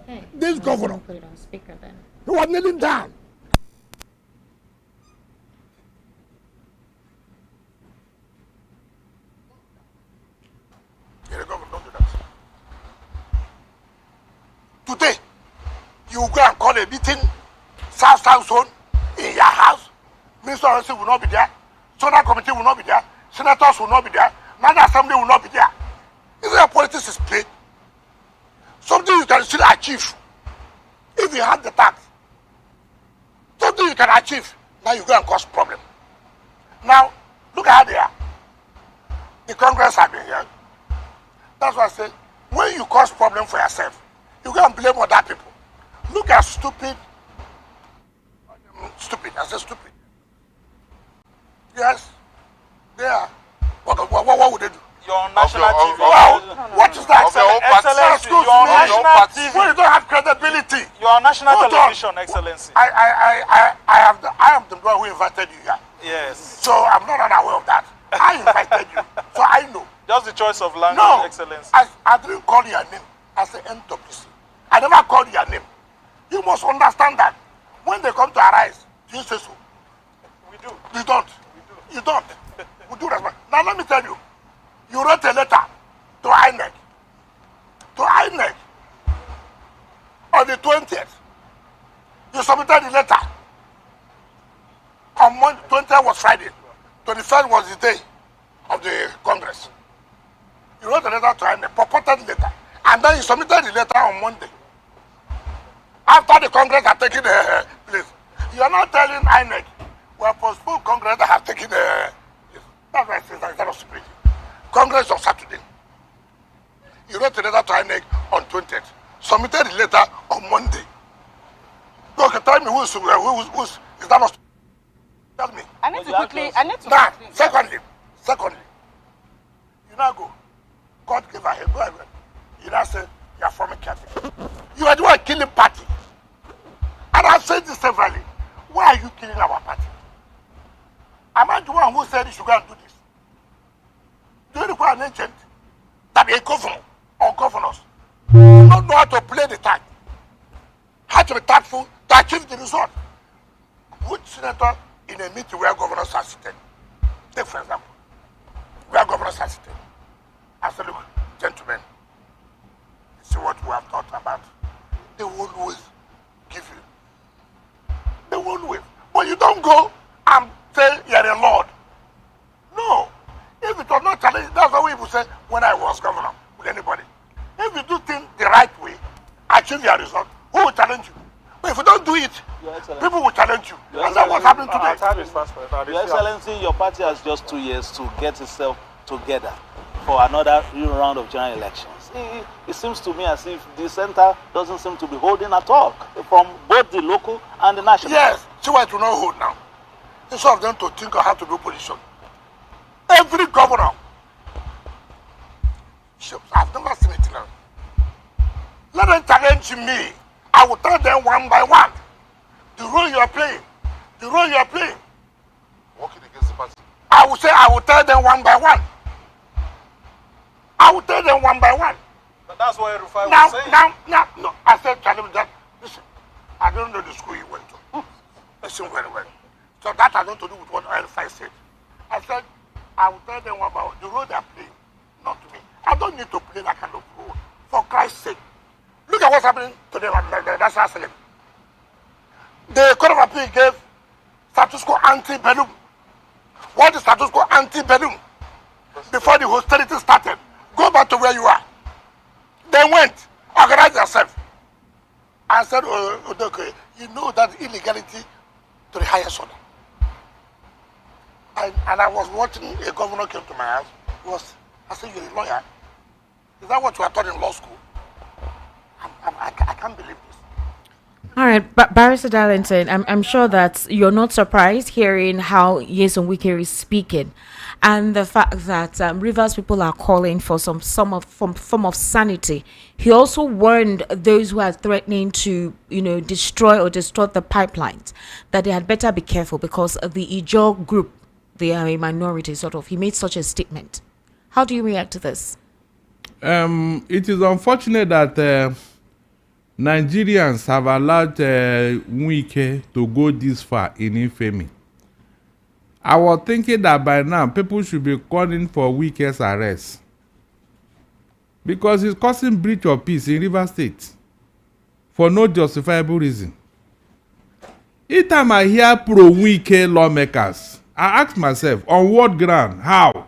Hey, This governor, put it on speaker then. he was kneeling down. The governor, don't do that. Today, you go and call a meeting, South Zone, in your house. Minister of Health will not be there. Zonal Committee will not be there. Senators will not be there. National Assembly will not be there. If your politics is played, something you can still achieve if you have the tax. Something you can achieve. Now you go and cause problem. Now, look at how they are. The Congress have been here. That's why I say, when you cause problem for yourself, you go and blame other people. Look at stupid. I say stupid. Yes, they are. What would they do? You're on national TV. Wow, what is that? Excellency, you're on national TV. When you don't have credibility. You're on national Hold on. television, Excellency. I am the one who invited you here. Yes. So I'm not unaware of that. I invited you, so I know. Just the choice of language, No, Excellency. I didn't call your name as the NWC. I never called your name. You must understand that when they come to arise, you say so. We do. You don't. You don't. We do respect. Now let me tell you. You wrote a letter to INEC. To INEC. On the 20th. You submitted the letter. On Monday, 20th was Friday. 23rd was the day of the Congress. You wrote a letter to INEC, purported letter. And then you submitted the letter on Monday. After the Congress had taken the place. You are not telling INEC, we have postponed Congress that have taken the place. That's why I say that of security. Congress on Saturday. You wrote a letter to INEC on 20th. Submitted the letter on Monday. Okay, tell me who's is that not? Tell me. I need to quickly. Now, secondly, you now go. God gave a head. Go ahead. You now say you are forming caretaker. You are the one killing party. And I've said this severally. Why are you killing our party? Am I the one who said you should go and do this? Do you require an agent that be a governor or governors do not know how to play the tag, how to be tactful to achieve the result? Which senator in a meeting where governors are sitting? Take for example, where governors are sitting. I said, look, gentlemen, see what we have thought about. They will always give you. They will always. But you don't go and say you're a lord. No. If it was not challenged, that's what people say when I was governor with anybody. If you do things the right way, achieve your result, who will challenge you? But if you don't do it, people will challenge you. And that's what's happening today. Your Excellency, your party has just 2 years to get itself together for another round of general elections. It seems to me as if the center doesn't seem to be holding at all from both the local and the national. Yes, see why it will not hold now. Instead of them to think of how to do position. Every governor, I've never seen it now. Let them challenge me. I will tell them one by one the role you are playing. The role you are playing. Working against the party. I will tell them one by one. I will tell them one by one. But that's what El-rufai was saying. No. I said, challenge that. Listen, I don't know the school you went to. Listen very well. So that has nothing to do with what El-rufai said. I said, I will tell them about the role they are playing, not me. I don't need to play that kind of role, for Christ's sake. Look at what's happening today on the National Assembly. The Court of Appeal gave status quo ante bellum. What is status quo ante bellum? before the hostility started. Go back to where you are. They went, organized themselves, and said, oh, okay, you know that illegality to the highest order. And I was watching a governor came to my house. I said, you're a lawyer. Is that what you are taught in law school? I can't believe this. All right, but Barrister Darlington, I'm sure that you're not surprised hearing how Nyesom Wike is speaking, and the fact that Rivers people are calling for some form of sanity. He also warned those who are threatening to, destroy the pipelines, that they had better be careful because of the Ijaw group, they are a minority, sort of. He made such a statement. How do you react to this? It is unfortunate that Nigerians have allowed Wike to go this far in infamy. I was thinking that by now people should be calling for Wike's arrest because he's causing breach of peace in Rivers State for no justifiable reason. Each time I hear pro-Wike lawmakers, I ask myself, on what ground? How?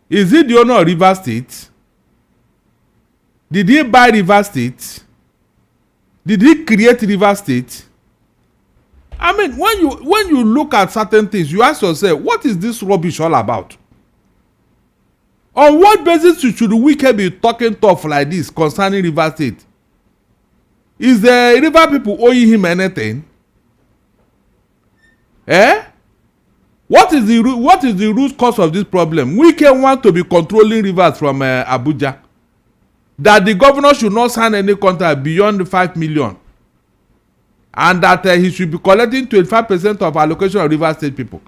Is it the owner of Rivers State? Did he buy Rivers State? Did he create Rivers State? I mean, when you look at certain things, you ask yourself, what is this rubbish all about? On what basis should Wike be talking tough like this concerning Rivers State? Is the river people owing him anything? What is the root cause of this problem? Wike want to be controlling rivers from Abuja. That the governor should not sign any contract beyond 5 million. And that he should be collecting 25% of allocation of Rivers State people.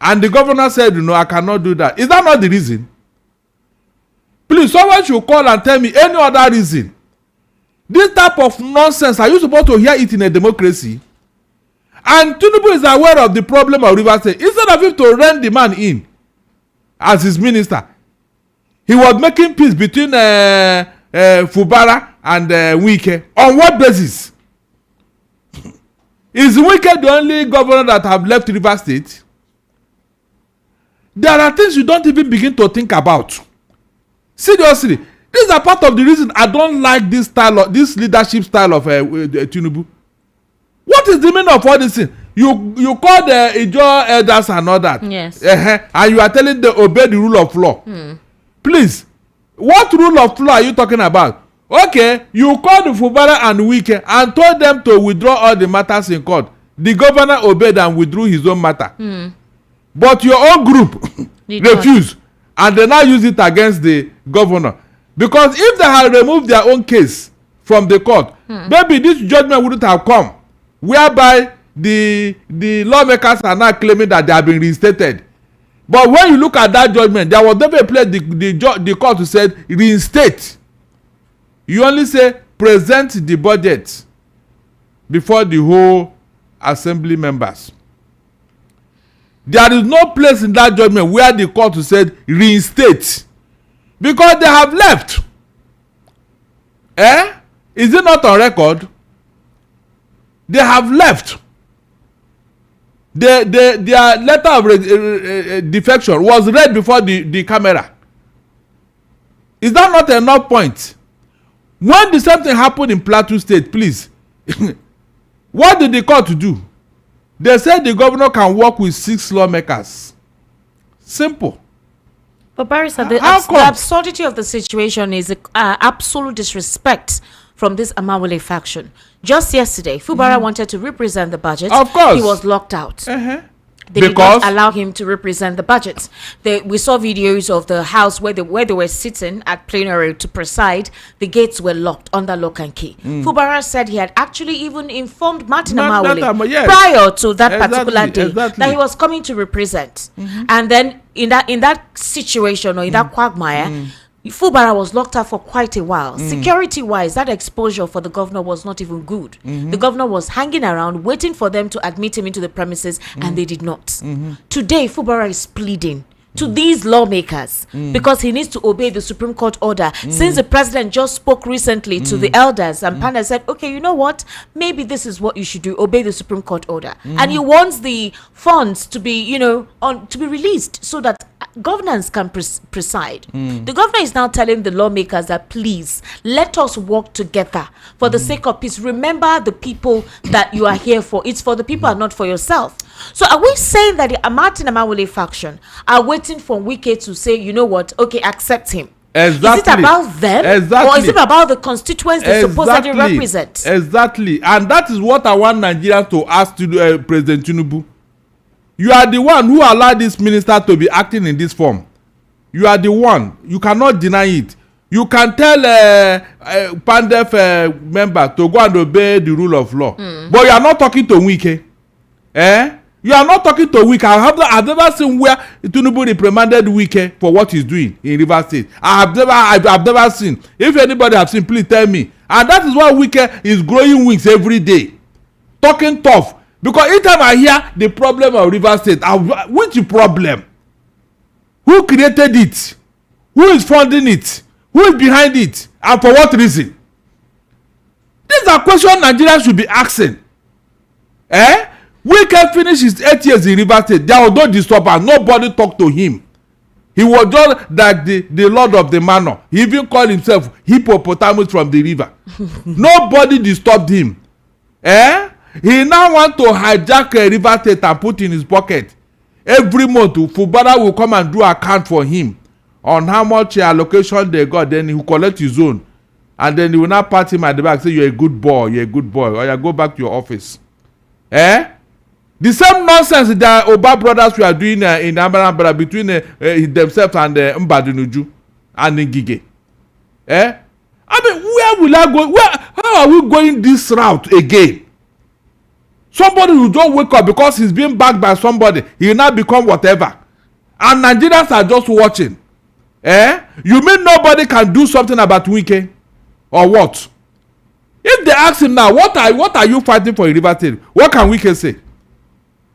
And the governor said, I cannot do that. Is that not the reason? Please, someone should call and tell me any other reason. This type of nonsense, are you supposed to hear it in a democracy? And Tinubu is aware of the problem of Rivers State. Instead of him to rent the man in as his minister, he was making peace between Fubara and Wike. On what basis? Is Wike the only governor that have left Rivers State? There are things you don't even begin to think about. Seriously, these are part of the reason I don't like this leadership style of Tinubu. What is the meaning of all this thing? You call the Ijaw elders and all that. Yes. And you are telling them obey the rule of law. Please, what rule of law are you talking about? Okay, you called Fubara and Wike and told them to withdraw all the matters in court. The governor obeyed and withdrew his own matter. But your own group refused. And they now use it against the governor. Because if they had removed their own case from the court, maybe this judgment wouldn't have come. Whereby the lawmakers are now claiming that they have been reinstated. But when you look at that judgment, there was never a place the court who said reinstate. You only say present the budget before the whole assembly members. There is no place in that judgment where the court said reinstate. Because they have left. Is it not on record? They have left. Their letter of defection was read before the camera. Is that not enough point? When the same thing happened in Plateau State, please, what did the court do? They said the governor can work with 6 lawmakers. Simple. But Barrister, the absurdity of the situation is absolute disrespect from this Amawale faction. Just yesterday, Fubara wanted to represent the budget. Of course. He was locked out. They Because? did not allow him to represent the budget. We saw videos of the house where they were sitting at plenary to preside. The gates were locked under lock and key. Fubara said he had actually even informed Martin Amawale yes. prior to that particular day exactly. that he was coming to represent. And then in that situation or in that quagmire, Fubara was locked up for quite a while. Security-wise, that exposure for the governor was not even good. The governor was hanging around, waiting for them to admit him into the premises, and they did not. Today, Fubara is pleading to these lawmakers because he needs to obey the Supreme Court order. Since the president just spoke recently to the elders, and Panda said, okay, you know what? Maybe this is what you should do, obey the Supreme Court order. And he wants the funds to be, to be released so that governance can preside. The governor is now telling the lawmakers that please let us work together for the sake of peace. Remember the people that you are here for. It's for the people and not for yourself. So are we saying that the Martin Amawule faction are waiting for Wike to say, you know what, okay, accept him? Exactly. Is it about them? Exactly. Or is it about the constituents they supposedly represent? Exactly. And that is what I want Nigeria to ask to President Tinubu. You are the one who allowed this minister to be acting in this form. You are the one. You cannot deny it. You can tell Pandef member to go and obey the rule of law. But you are not talking to Wike. You are not talking to Wike. I've never seen where Tinubu reprimanded Wike for what he's doing in Rivers State. I've never seen. If anybody have seen, please tell me. And that is why Wike is growing wings every day, talking tough. Because each time I hear the problem of Rivers State, which problem? Who created it? Who is funding it? Who is behind it? And for what reason? These are questions Nigeria should be asking. Wike finished his 8 years in Rivers State. There was no disturbance. Nobody talked to him. He was just like the lord of the manor. He even called himself hippopotamus from the river. Nobody disturbed him. He now want to hijack a Rivers State and put in his pocket. Every month, Fubara will come and do account for him on how much allocation they got. Then he will collect his own. And then he will now pat him at the back, say, you're a good boy, you're a good boy. Or you go back to your office. The same nonsense that Oba brothers were doing in Amara between themselves and Mbadinuju and Ngige. I mean, where will I go? How are we going this route again? Somebody will just wake up because he's being backed by somebody. He will now become whatever. And Nigerians are just watching. You mean nobody can do something about Wike? Or what? If they ask him now, what are you fighting for in Rivers State? What can Wike say?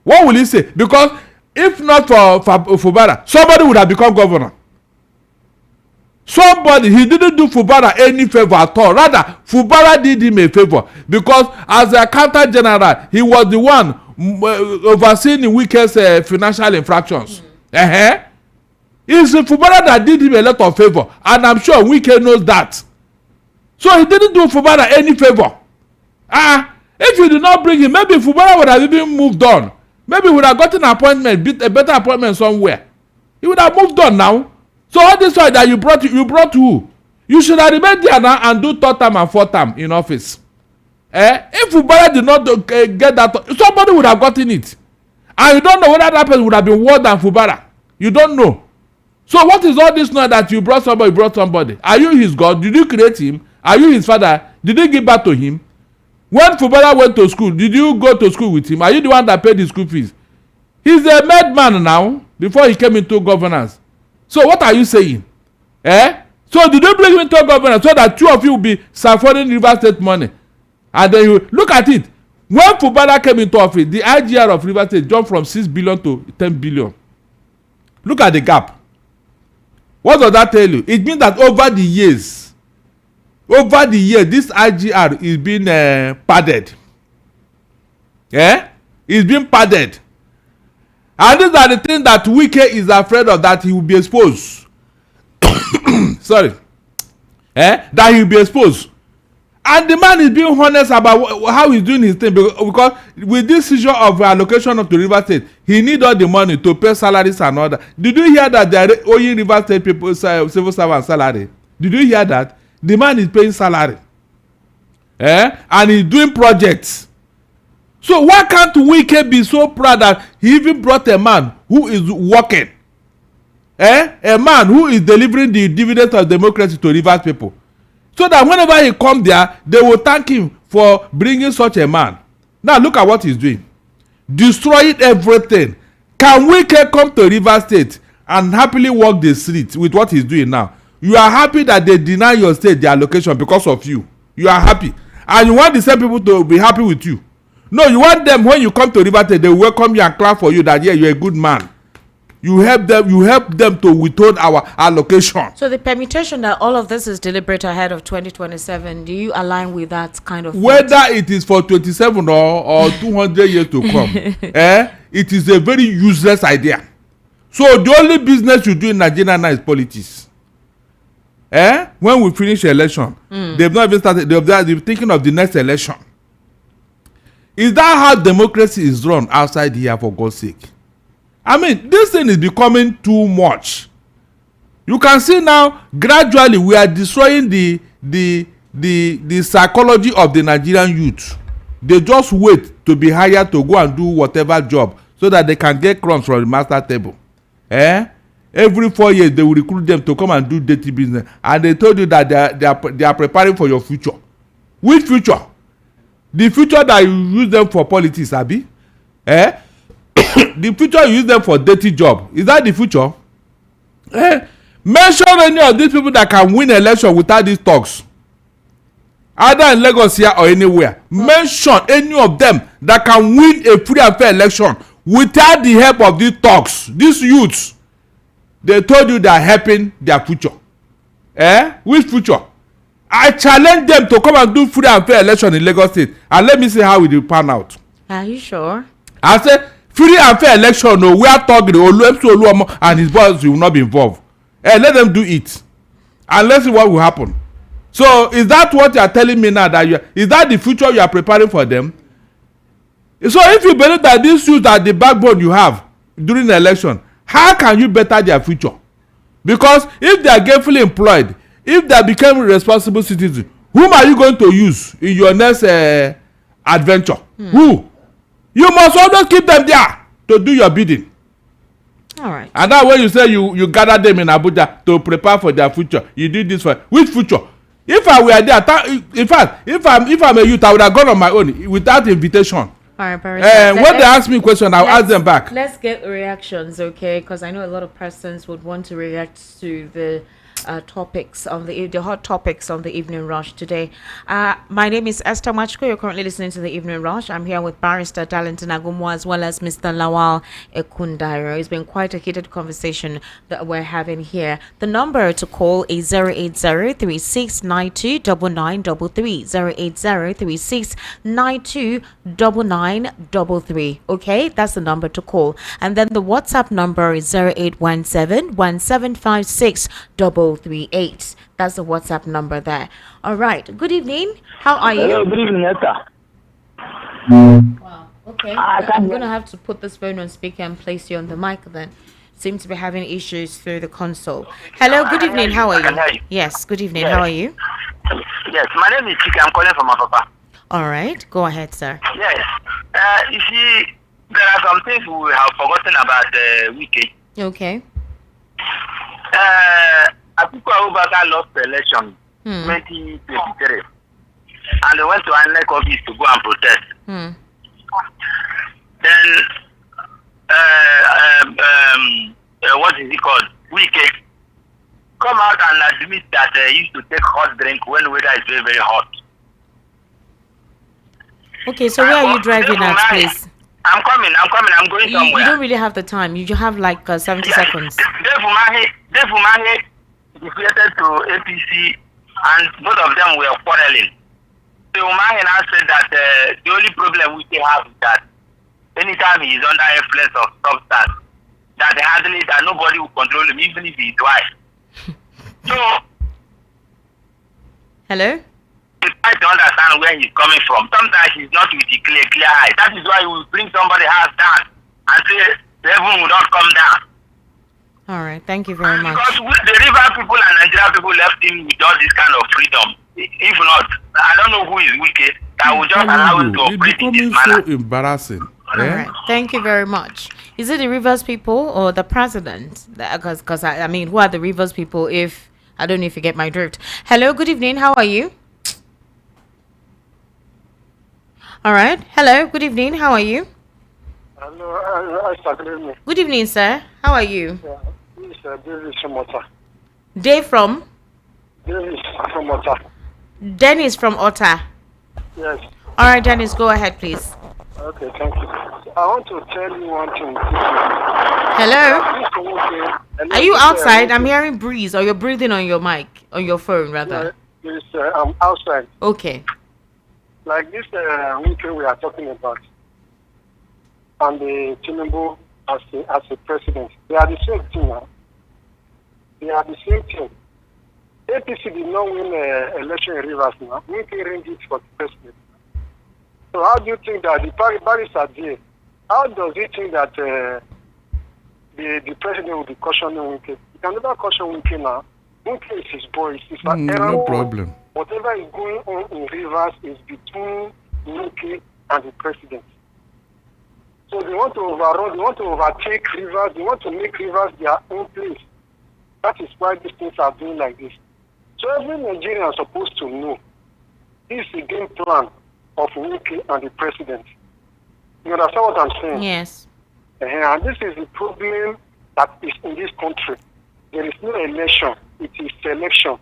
What will he say? Because if not for Fubara, somebody would have become governor. Somebody, he didn't do Fubara any favor at all. Rather, Fubara did him a favor. Because as a counter general, he was the one overseeing Wike's financial infractions. It's Fubara that did him a lot of favor. And I'm sure Wike knows that. So he didn't do Fubara any favor. If you did not bring him, maybe Fubara would have even moved on. Maybe he would have gotten an appointment, a better appointment somewhere. He would have moved on now. So all this time that you brought who? You should have remained there now and do third term and fourth term in office. If Fubara did not get that, somebody would have gotten it. And you don't know whether that person would have been worse than Fubara. You don't know. So what is all this now that you brought somebody? Are you his God? Did you create him? Are you his father? Did you give back to him? When Fubara went to school, did you go to school with him? Are you the one that paid his school fees? He's a madman now before he came into governance. So what are you saying? So did you bring him into governance so that two of you will be suffering Rivers State money? And then you look at it. When Fubara came into office, the IGR of Rivers State jumped from 6 billion to 10 billion. Look at the gap. What does that tell you? It means that over the years, this IGR is being padded. It's being padded. And these are the things that Wike is afraid of, that he will be exposed. Sorry. That he will be exposed. And the man is being honest about how he's doing his thing. Because with this issue of allocation of the River State, he need all the money to pay salaries and all that. Did you hear that they are owing River State people civil servant salary? Did you hear that? The man is paying salary. And he's doing projects. So why can't Wike be so proud that he even brought a man who is working? A man who is delivering the dividends of democracy to Rivers people. So that whenever he come there, they will thank him for bringing such a man. Now look at what he's doing. Destroying everything. Can Wike come to Rivers State and happily walk the streets with what he's doing now? You are happy that they deny your state the allocation because of you. You are happy. And you want the same people to be happy with you. No, you want them, when you come to Rivers State, they will welcome you and clap for you that, yeah, you're a good man. You help them to withhold our allocation. So the permutation that all of this is deliberate ahead of 2027, do you align with that kind of whether it is for 27 or 200 years to come? It is a very useless idea. So the only business you do in Nigeria now is politics. When we finish election, they've not even started. They're thinking of the next election. Is that how democracy is run outside here, for God's sake? I mean, this thing is becoming too much. You can see now, gradually, we are destroying the psychology of the Nigerian youth. They just wait to be hired to go and do whatever job so that they can get crumbs from the master table. Every 4 years, they will recruit them to come and do dirty business. And they told you that they are preparing for your future. Which future? The future that you use them for politics, Abi? The future you use them for dirty job. Is that the future? Mention any of these people that can win election without these talks. Either in Lagos here or anywhere. Mention any of them that can win a free and fair election without the help of these talks. These youths, they told you they are helping their future. Which future? I challenge them to come and do free and fair election in Lagos State, and let me see how it will pan out. Are you sure? I say free and fair election, no, we are talking Oluomo and his boys will not be involved. Let them do it, and let's see what will happen. So is that what you are telling me now, that is that the future you are preparing for them? So if you believe that these youths are the backbone you have during the election, how can you better their future? Because if they are gainfully employed, if they become responsible citizens, whom are you going to use in your next adventure? Who? You must always keep them there to do your bidding. All right. And now when you say you gather them in Abuja to prepare for their future, you do this for which future? If I were there, in fact, if I'm a youth, I would have gone on my own without invitation. All right, Barrister. When they ask me a question, I'll ask them back. Let's get reactions, okay? Because I know a lot of persons would want to react to the topics on the hot topics on the Evening Rush today. My name is Esther Machko. You're currently listening to the Evening Rush. I'm here with Barrister Darlington Agumo as well as Mr. Lawal Ekundairo. It's been quite a heated conversation that we're having here. The number to call is 080-3692-9933. 080-3692-9933. Okay, that's the number to call. And then the WhatsApp number is 0817-1756-38. That's the WhatsApp number there. All right. Good evening. How are you? Hello, good evening, Esther. Wow. Okay. I'm going to have to put this phone on speaker and place you on the mic then. Seem to be having issues through the console. Hello. Good evening. How are you? Yes. Good evening. How are you? Yes. My name is Chike. I'm calling from Apapa. All right. Go ahead, sir. Yes. You see, there are some things we have forgotten about Wike. Okay. Atiku Abubakar lost the election 2023, and they went to INEC office to go and protest. Then, what is it called? Wike come out and admit that they used to take hot drink when weather is very, very hot. Okay, so where are you driving at, please? I'm coming, I'm going somewhere. You don't really have the time. You have like 70 seconds. Defumahe defeated to APC, and both of them were quarreling. So Umahe now said that the only problem we have is that anytime he is under influence of substance, that that nobody will control him, even if he is wife. So, hello? You try to understand where he's coming from. Sometimes he's not with the clear eye. That is why he will bring somebody house down and say the heaven will not come down. All right, thank you very much. Because the river people and Nigeria people left him with all this kind of freedom. If not, I don't know who is wicked that will just allow him to operate in this manner. So embarrassing. All right, thank you very much. Is it the Rivers people or the president? Because I mean, who are the Rivers people? If I don't know if you get my drift. Hello, good evening. How are you? All right. Hello, good evening. How are you? Hello, good evening. Good evening, sir. How are you? This is David from Otta. Dave from? David from Otta. Dennis from Otta. Yes. All right, Dennis, go ahead, please. Okay, thank you. I want to tell you one thing. Hello? Are you outside? I'm hearing breeze, or you're breathing on your mic, on your phone, rather. Yes, I'm outside. Okay. Like this weekend we are talking about, and the Tinubu as a president. They are the same thing now. They are the same thing. APC did not win election in Rivers now. We can ring it for the president. So how do you think that the Paris are there? How does he think that the president will be cautioning Wike? He can never caution Wike now. Wike is his boy. It's no problem. Whatever is going on in Rivers is between Wike and the president. So they want to overrun, they want to overtake Rivers, they want to make Rivers their own place. That is why these things are doing like this. So every Nigerian is supposed to know this is the game plan of Wike and the president. You understand what I'm saying? Yes. And this is the problem that is in this country. There is no election, it is selection.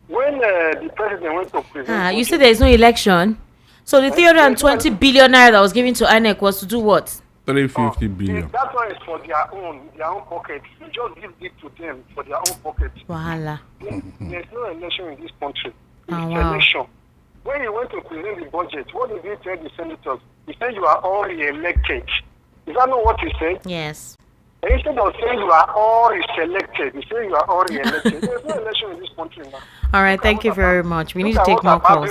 When the president went to present... you said there is no election? So the 320 billion naira that was given to INEC was to do what? 350 billion. That one is for their own pocket. You just give it to them for their own pocket. Wahala. There's no election in this country. It's wow. election. When he went to present the budget, what did he tell the senators? He said you are all re-elected. Is that not what he said? Yes. And instead of saying you are all re-selected, he said you are all re-elected. There's no election in this country now. All right, thank you very much. We need to take more calls.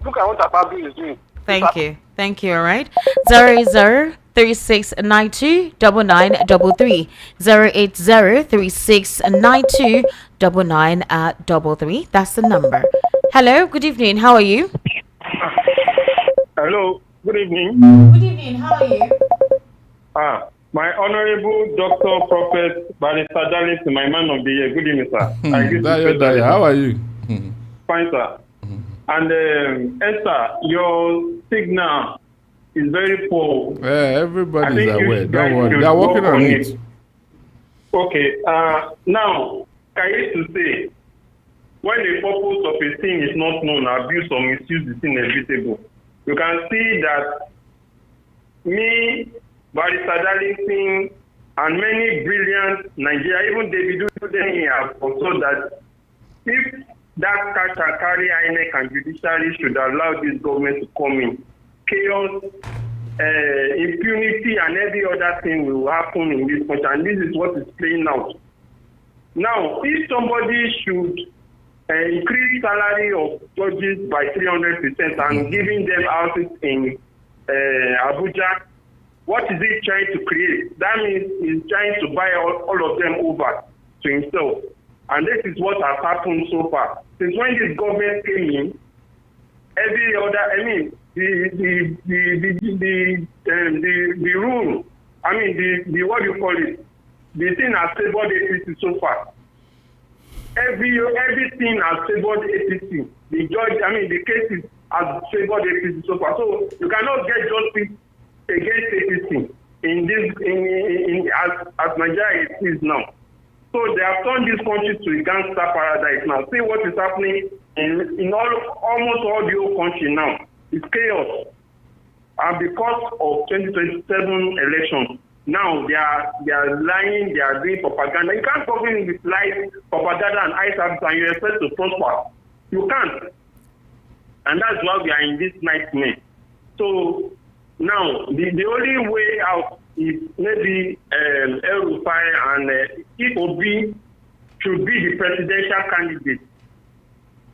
Look at what Ababu is doing. Thank you. Thank you, all right. 08036929933. 08036929933. That's the number. Hello, good evening. How are you? Hello, good evening. Good evening. How are you? My honorable Dr. Prophet Barrister Darlington, my man of the year. Good evening, sir. Daya, how are you? Fine, sir. And Esther, your signal is very poor. Yeah, everybody's aware. Don't worry. They are working on it. Okay. Now, I used to say, when the purpose of a thing is not known, abuse or misuse is inevitable. You can see that me, Barrister Darlington, and many brilliant Nigerians, even David Udeni, have also that if that catch and carry INEC and judiciary should allow this government to come in, chaos, impunity, and every other thing will happen in this country, and this is what is playing out. Now, if somebody should increase salary of judges by 300% and giving them houses in Abuja, what is he trying to create? That means he's trying to buy all of them over to himself. And this is what has happened so far. Since when this government came in, every other, I mean, the rule, I mean, the what do you call it? The thing has favored APC so far. Everything has favored APC. The judge, I mean, the cases has favored APC so far. So you cannot get justice against APC in this, as Nigeria is now. So they have turned this country to a gangster paradise now. See what is happening in almost all the whole country now. It's chaos. And because of 2027 elections, now they are lying, they are doing propaganda. You can't go in with lies, propaganda and eye service and you expect to prosper. You can't. And that's why we are in this nightmare. So now the only way out is maybe El-rufai and if Obi should be the presidential candidate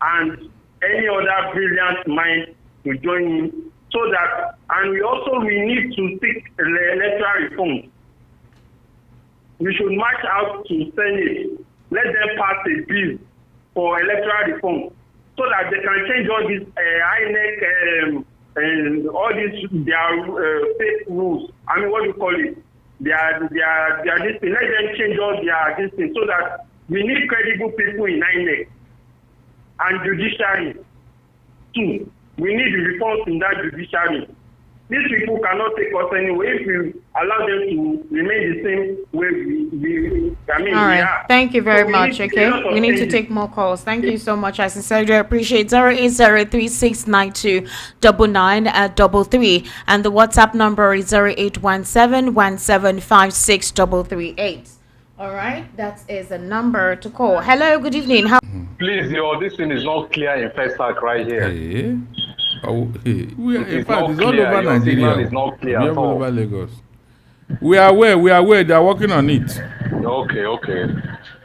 and any other brilliant mind to join him, so that, and we need to seek electoral reforms. We should march out to Senate, let them pass a bill for electoral reform, so that they can change all these INEC and all these their fake rules. I mean, what do you call it? Their this thing. Let them change all their this thing, so that we need credible people in INEC and judiciary too. We need reforms in that judiciary. These people cannot take us anywhere if we allow them to remain the same way all right. We are. Thank you very much. Okay. We need to take more calls. Thank you so much. I sincerely appreciate 08036929933 and the WhatsApp number is 081717563338. All right. That is a number to call. Hello. Good evening. Please, this thing is not clear in first act right here. Hey. Oh, hey. In fact, it's all over Nigeria. It's not clear all at all. over Lagos. We are aware. They are working on it. Okay.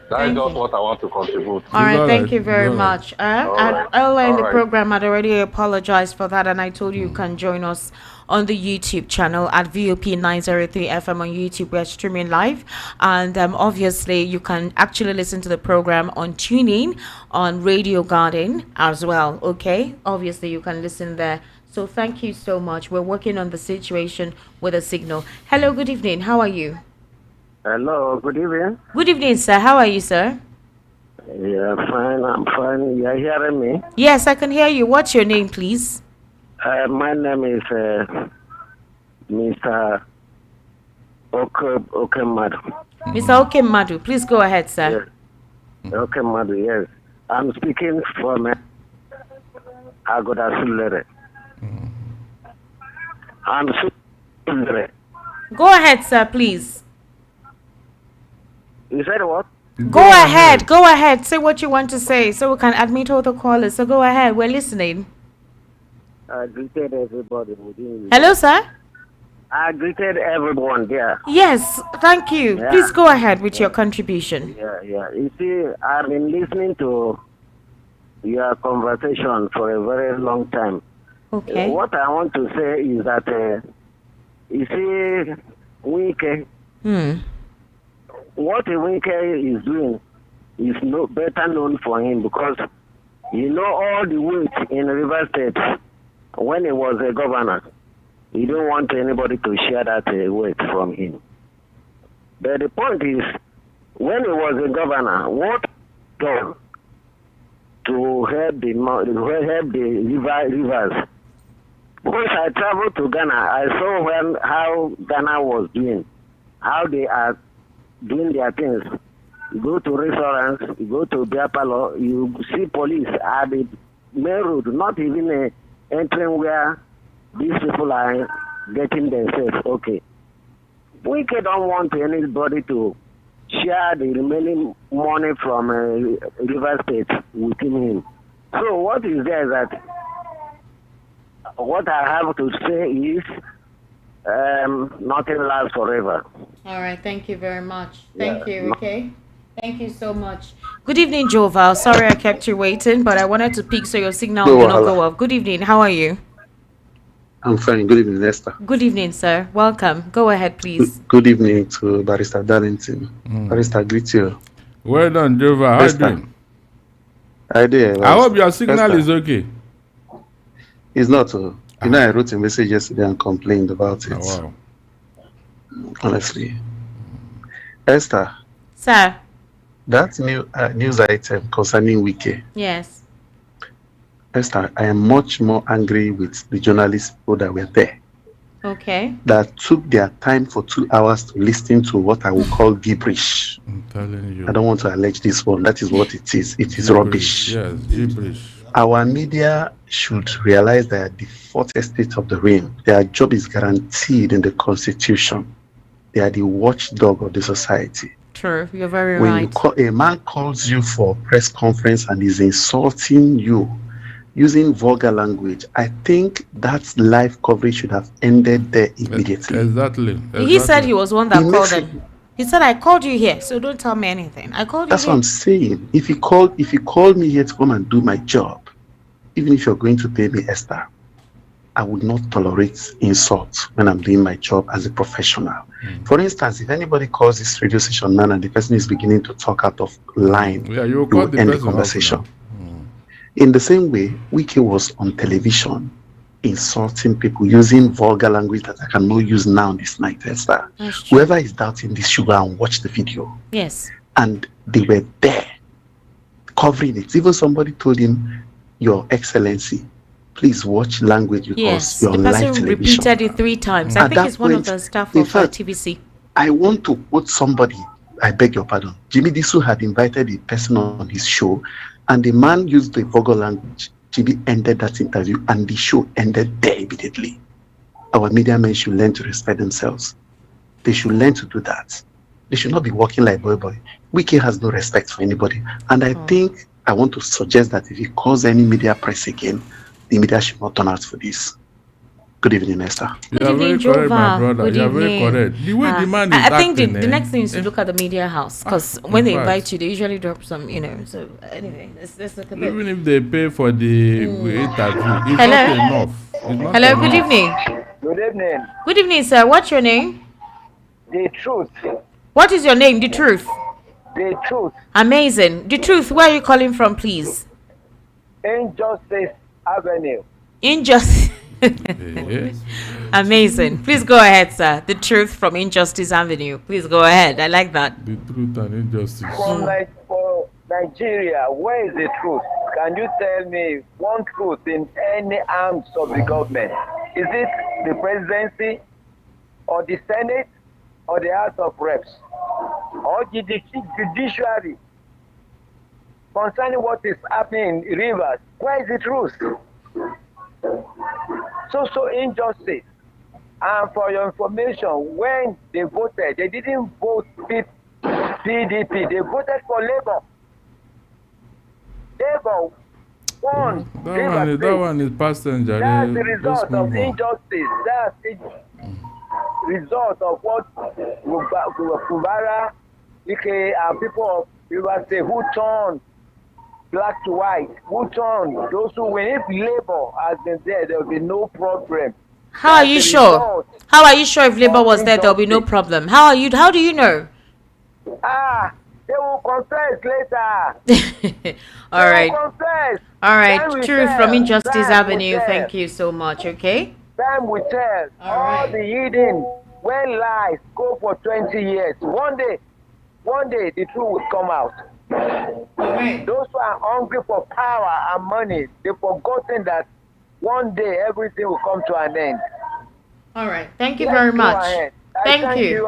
That's just what I want to contribute. All right, all thank right. you very All right. much. Earlier in the program, I'd already apologized for that, and I told you can join us on the YouTube channel at VOP 903 FM on YouTube. We're streaming live, and obviously you can actually listen to the program on TuneIn, on Radio Garden as well. Okay, obviously you can listen there. So thank you so much. We're working on the situation with a signal. Hello, good evening. How are you? Hello, good evening. Good evening, sir. How are you, sir? Yeah, fine. I'm fine. You are hearing me? Yes, I can hear you. What's your name, please? My name is Mr. Okemadu. Mr. Okemadu, please go ahead, sir. Yes. Okemadu, yes. I'm speaking from Agoda Sulere. I'm Sulere. Go ahead, sir, please. You said what? Go ahead. Say what you want to say so we can admit all the callers. So go ahead. We're listening. I greeted everybody within. Hello, sir? I greeted everyone there. Yes, thank you. Yeah. Please go ahead with your contribution. Yeah. You see, I've been listening to your conversation for a very long time. Okay. What I want to say is that, you see, Wike, what Wike is doing is no better known for him because you know all the weight in River State when he was a governor. He didn't want anybody to share that weight from him. But the point is, when he was a governor, what done to help the rivers? Because I traveled to Ghana, I saw how Ghana was doing, how they are doing their things. You go to restaurants, you go to beer parlor, you see police at the main road, not even entering where these people are getting themselves. Okay. We don't want anybody to share the remaining money from River State within him. So what is there is that what I have to say is nothing lasts forever. All right, thank you very much. Thank you, okay? Thank you so much. Good evening, Joval. Sorry I kept you waiting, but I wanted to pick so your signal will not go off. Good evening, how are you? I'm fine. Good evening, Esther. Good evening, sir. Welcome. Go ahead, please. Good evening to Barrister Darlington. Barrister, greet you. Well done, Joval. How are you doing? I did. I hope your signal is okay. It's not. You know, I wrote a message yesterday and complained about it. Oh, wow. Honestly. Esther. Sir. That news item concerning Wike. Yes. Esther, I am much more angry with the journalists that were there. Okay. That took their time for 2 hours to listen to what I would call gibberish. I'm telling you. I don't want to allege this one. That is what it is. It is rubbish. Yes, gibberish. Our media should realize that the fourth estate of the realm, their job is guaranteed in the Constitution. They are the watchdog of the society. True, you're very when right. A man calls you for a press conference and is insulting you using vulgar language, I think that live coverage should have ended there immediately. Exactly. He said he was one that called them. He said, I called you here, so don't tell me anything. I called you. That's what I'm saying. If you called me here to come and do my job, even if you're going to pay me, Esther, I would not tolerate insults when I'm doing my job as a professional. For instance, if anybody calls this radio station now and the person is beginning to talk out of line, you will end the conversation. In the same way, Wike was on television insulting people using vulgar language that I cannot use now this night, Esther. Whoever is doubting this should go and watch the video. Yes. And they were there covering it. Even somebody told him, Your Excellency, please watch language because you're on live television. The person repeated it 3 times. I think it's one of the staff of TVC. I want to quote somebody. I beg your pardon. Jimmy Disu had invited a person on his show, and the man used the vulgar language. Jimmy ended that interview, and the show ended there immediately. Our media men should learn to respect themselves. They should learn to do that. They should not be walking like boy. Wike has no respect for anybody. And I think I want to suggest that if he calls any media press again, the media should not turn out for this. Good evening, Esther. You are very correct, my brother. You are very correct. The way the man is I think acting, the next thing is to look at the media house, because when they invite you, they usually drop some, So anyway, let's look at it. Even if they pay for the interview, it's not enough. It's not Hello, enough. good evening. Good evening. Good evening, sir. What's your name? The truth. What is your name? The Truth. The truth. Amazing. The Truth. Where are you calling from, please? Injustice Avenue. Injustice. Amazing. Please go ahead, sir. The Truth from Injustice Avenue. Please go ahead. I like that. The truth and injustice. For Nigeria, where is the truth? Can you tell me one truth in any arms of the government? Is it the presidency, or the Senate, or the House of Reps, or the judiciary? Concerning what is happening in Rivers, where is the truth? So injustice. And for your information, when they voted, they didn't vote PDP, they voted for Labour. Labour won. That one is passenger. That's the result of injustice. That's the result of what Kubara, Ike, and people of Rivers say, who turned black to white, who turned those who win. If Labour has been there, there will be no problem. How are you sure? How are you sure if Labour was there, there will be no problem? How do you know? They will confess later. All right. Confess. All right. Truth from Injustice Avenue. Thank you so much. Okay. Time will tell. All the hidden, when lies go for 20 years, one day the truth will come out. Right. Those who are hungry for power and money, they've forgotten that one day everything will come to an end. All right. Thank you very much. Thank you.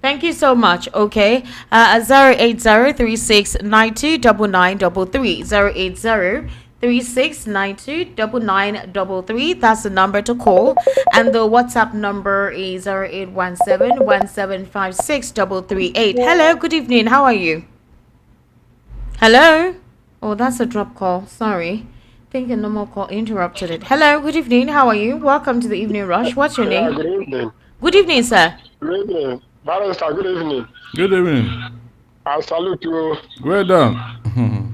Thank you so much. Okay. 08036929933. 08036929933. That's the number to call. And the WhatsApp number is 0817175638. Hello. Good evening. How are you? Hello. Oh, that's a drop call. Sorry. I think a normal call interrupted it. Hello. Good evening. How are you? Welcome to the Evening Rush. What's your name? Good evening. Good evening, sir. Good evening. Barrister, good evening. Good evening. I salute you. Well done.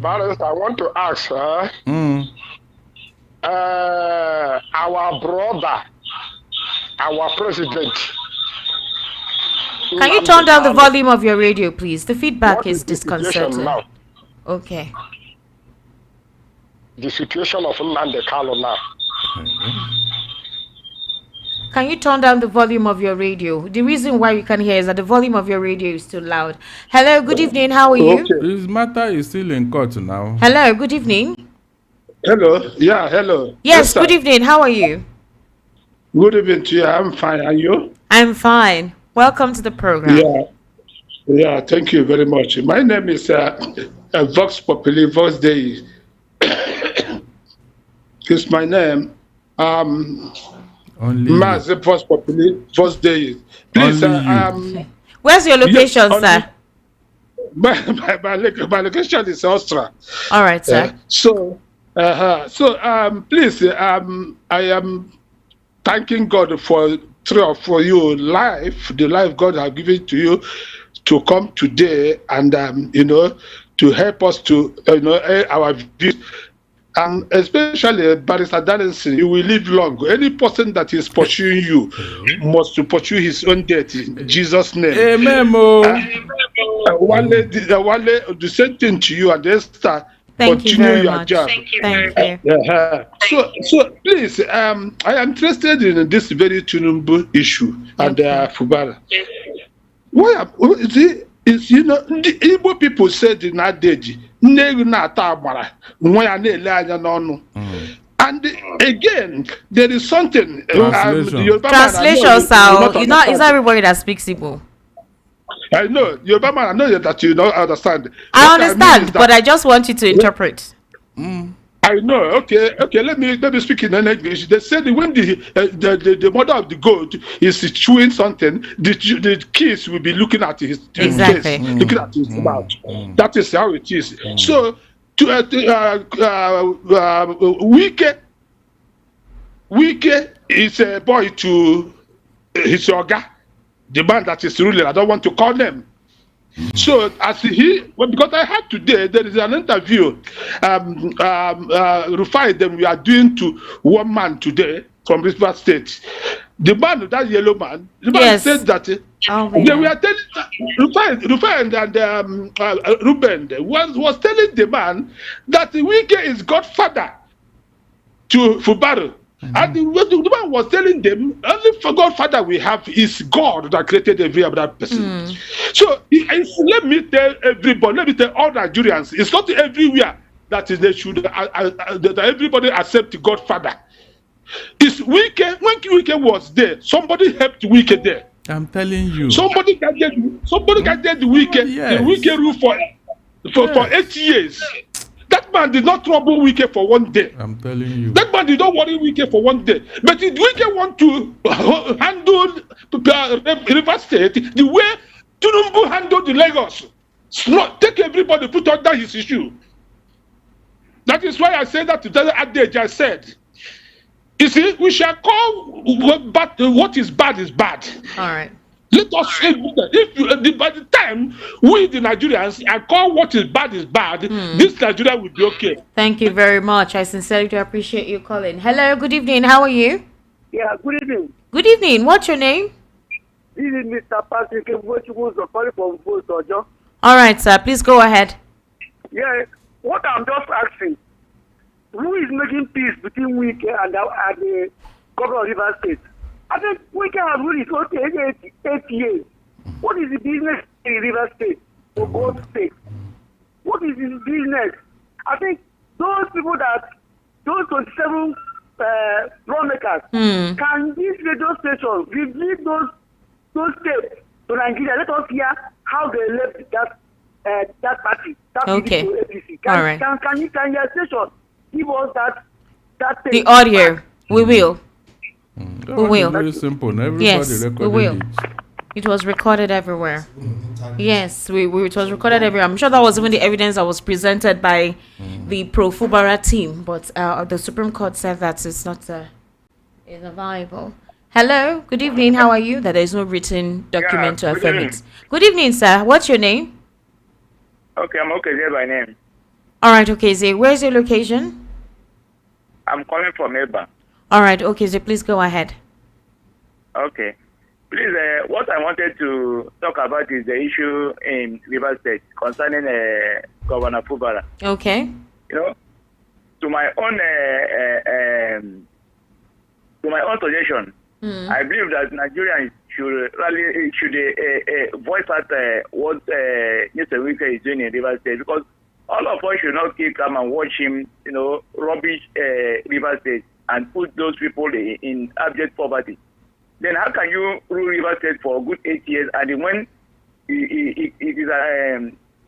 Barrister, I want to ask, our brother, our president. Can you turn down the volume of your radio, please? The feedback is disconcerting. Now? Okay. The situation of Nnamdi Kanu now. Can you turn down the volume of your radio? The reason why you can hear is that the volume of your radio is too loud. Hello, good evening. How are you? His matter is still in court now. Hello, good evening. Hello. Yeah, hello. Yes, good evening. How are you? Good evening to you. I'm fine. And you? I'm fine. Welcome to the program. Yeah, thank you very much. My name is Vox Populi, Vox Dei. It's my name. Mass Vox Populi, Vox Dei. Please, where's your location, sir? My location is Austria. All right, sir. Please, I am thanking God for you the life God has given to you to come today and to help us to air our views. And especially Barrister Darlington, you will live long. Any person that is pursuing you must to pursue his own death in Jesus' name. Amen. The same thing to you, and then start. Thank you very your much. job. Thank you. So please, I am interested in this very Tinubu issue and Fubara. Why the Igbo people said in that day, and again, there is something. Translation, sound. It's not everybody that speaks Igbo. I know. Yoruba man, I know that you don't understand. I understand, but I just want you to interpret. I know. Okay. Let me speak in English. They said when the mother of the goat is chewing something, the kids will be looking at his face, looking at his mouth. That is how it is. So Wike Wike is a boy to his Oga, the man that is ruling. I don't want to call them. So because I heard today there is an interview, Rufai, them we are doing to one man today from River State. The man, that yellow man, the man said that they were telling Rufai and Ruben was telling the man that Wike is godfather to Fubaru. And the man was telling them, only for Godfather we have is God that created every other person. So let me tell everybody, let me tell all Nigerians, it's not everywhere that they should that everybody accept Godfather. It's Wike. When Wike was there, somebody helped Wike there. I'm telling you. Somebody guided the Wike, the Wike rule for 8 years. That man did not trouble Wike for one day. I'm telling you. That man did not worry Wike for one day. But if Wike want to handle River State the way Tinubu handled the Lagos, take everybody, put under his issue. That is why I said that to the adage I said. You see, we shall call what is bad is bad. All right. Let us say by the time we, the Nigerians, call what is bad, this Nigeria will be okay. Thank you very much. I sincerely appreciate you calling. Hello, good evening. How are you? Yeah, good evening. Good evening. What's your name? This is Mr. Patrick calling from Ojo. All right, sir. Please go ahead. Yeah, what I'm just asking, who is making peace between Wike and the governor of River State? I think Wike has ruled it for 8 years. What is the business in River State or God's state? What is his business? I think those 27 lawmakers, can this radio station reveal those states to Nigeria? Let us hear how they left that party. Okay. All right. Can your station give us that the audio? We will. We will. Very simple. Everybody yes, we will. It was recorded everywhere. Yes, it was recorded everywhere. I'm sure that was even the evidence that was presented by the pro-Fubara team, but the Supreme Court said that it's not viable. Hello, good evening. How are you? That there is no written document to affirm it. Good evening, sir. What's your name? Okay, I'm Okeze by name. All right, Okeze. Where's your location? I'm calling from Eba. All right, Okeze, please go ahead. Okay. Please, what I wanted to talk about is the issue in River State concerning Governor Fubara. Okay. You know, to my own suggestion, I believe that Nigerians should voice out what Mr. Wike is doing in River State, because all of us should not keep calm and watch him, rubbish River State and put those people in abject poverty. Then how can you rule River State for a good 8 years, and when it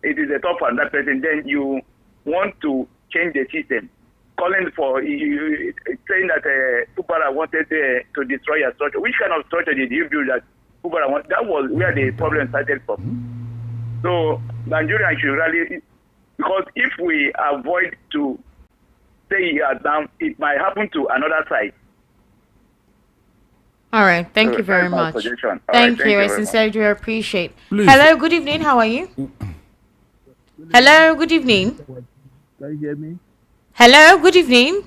is a tough on that person, then you want to change the system, calling for saying that Fubara wanted to destroy your structure. Which kind of structure did you build that Fubara wanted? That was where the problem started from. So Nigerians should really, because if we avoid to stay here down, it might happen to another side. All right. Thank you very much. Thank you. I sincerely do appreciate. Please. Hello. Good evening. How are you? Hello. Good evening. Can you hear me? Hello. Good evening.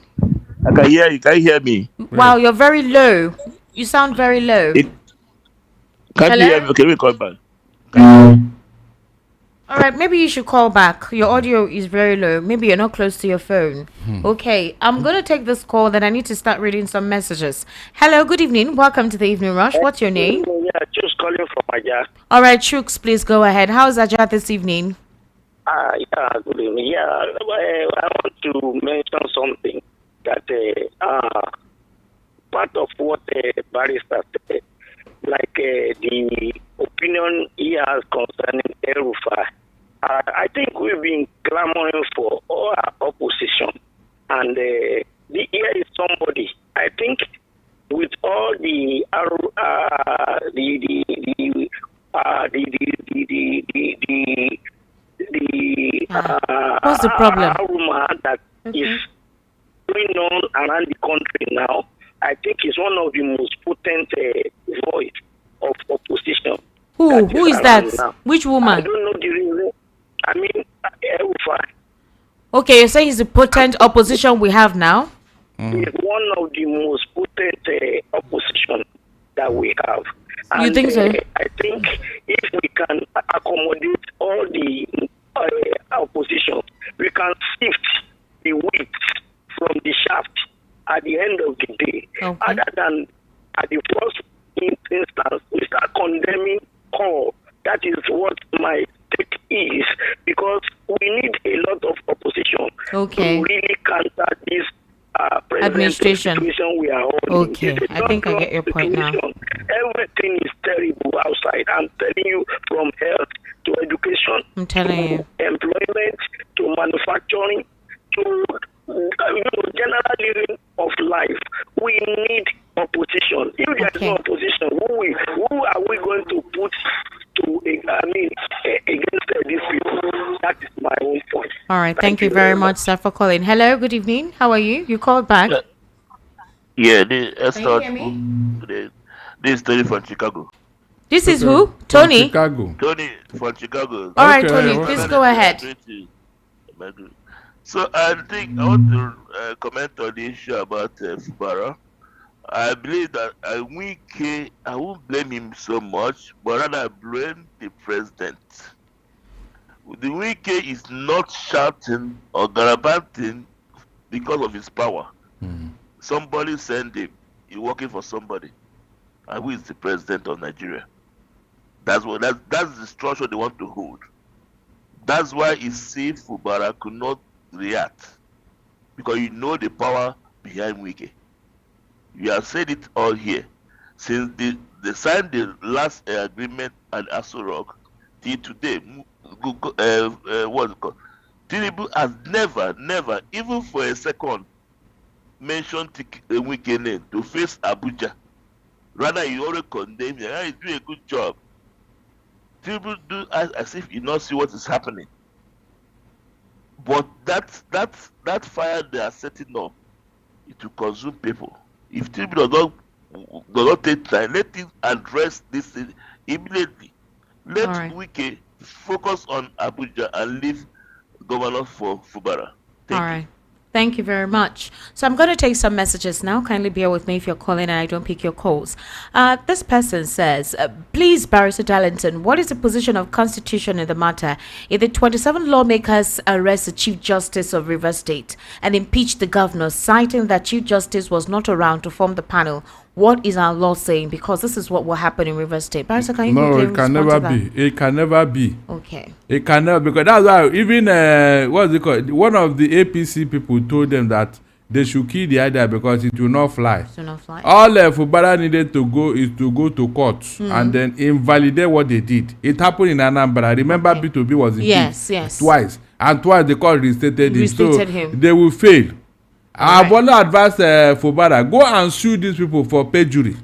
I can hear you. Can you hear me? Wow, you're very low. You sound very low. Can you hear me? Can we call back? All right, maybe you should call back. Your audio is very low. Maybe you're not close to your phone. Okay, I'm going to take this call, then I need to start reading some messages. Hello, good evening. Welcome to the Evening Rush. What's your name? Yeah, just calling from Ajah. All right, Chooks, please go ahead. How's Ajah this evening? Yeah, good evening. Yeah, I want to mention something that part of what Barrister said, like the opinion he has concerning El-rufai. I think we've been clamoring for all our opposition, and here is somebody. I think with all what's the problem? Rumor that is going on around the country now, I think he's one of the most potent voice of opposition. Who is that? Now. Which woman? I don't know the reason. I mean, El-rufai. Okay, you're saying he's a potent opposition we have now? He's one of the most potent opposition that we have. And, you think so? I think if we can accommodate all the opposition, we can sift the wheat from the shaft at the end of the day. Okay. Other than at the first instance, we start condemning all. That is what my take is, because we need a lot of opposition to really counter this administration situation we are holding. Okay, I think I get your point now. Everything is terrible outside. I'm telling you, from health to education, I'm telling you, employment to manufacturing to general living of life. We need opposition. If there is no opposition, who are we going to put to against these people? That is my own point. All right, thank you very much, sir, for calling. Hello, good evening. How are you? You called back. Yeah, Can you hear me? This is Tony from Chicago. This is who? Tony? Chicago. Tony from Chicago. All right, Tony, please go ahead. So I think I want to comment on the issue about Fubara. I believe that Wike, I won't blame him so much, but rather I blame the president. The Wike is not shouting or gallivanting because of his power. Somebody sent him. He's working for somebody. And who is the president of Nigeria? That's the structure they want to hold. That's why it's safe Fubara could not react, because you know the power behind Wike. You have said it all here. Since they signed the last agreement at Aso Rock till today, what's it called? Tinubu has never, even for a second, mentioned Wike name to face Abuja. Rather, you already condemn him. He's doing a good job. Tinubu do as if you not see what is happening. But that fire they are setting up, it will consume people. If Tinubu does not take time, let him address this immediately. Let Wike focus on Abuja and leave governor for Fubara. Thank you. Thank you very much. So I'm going to take some messages now. Kindly bear with me if you're calling and I don't pick your calls. This person says, please, Barrister Darlington, what is the position of Constitution in the matter? If the 27 lawmakers arrest the Chief Justice of Rivers State and impeach the governor, citing that Chief Justice was not around to form the panel, what is our law saying? Because this is what will happen in Rivers State. Barrister, can you it can never be. It can never be. Okay. It can never, because that's why even what's it called? One of the APC people told them that they should kill the idea because it will not fly. It will not fly. All Fubara needed to go is to go to court and then invalidate what they did. It happened in Anambra. Remember, B2B was impeached twice, and twice the court restated him. So they will fail. I want to advise Fubara, go and sue these people for perjury.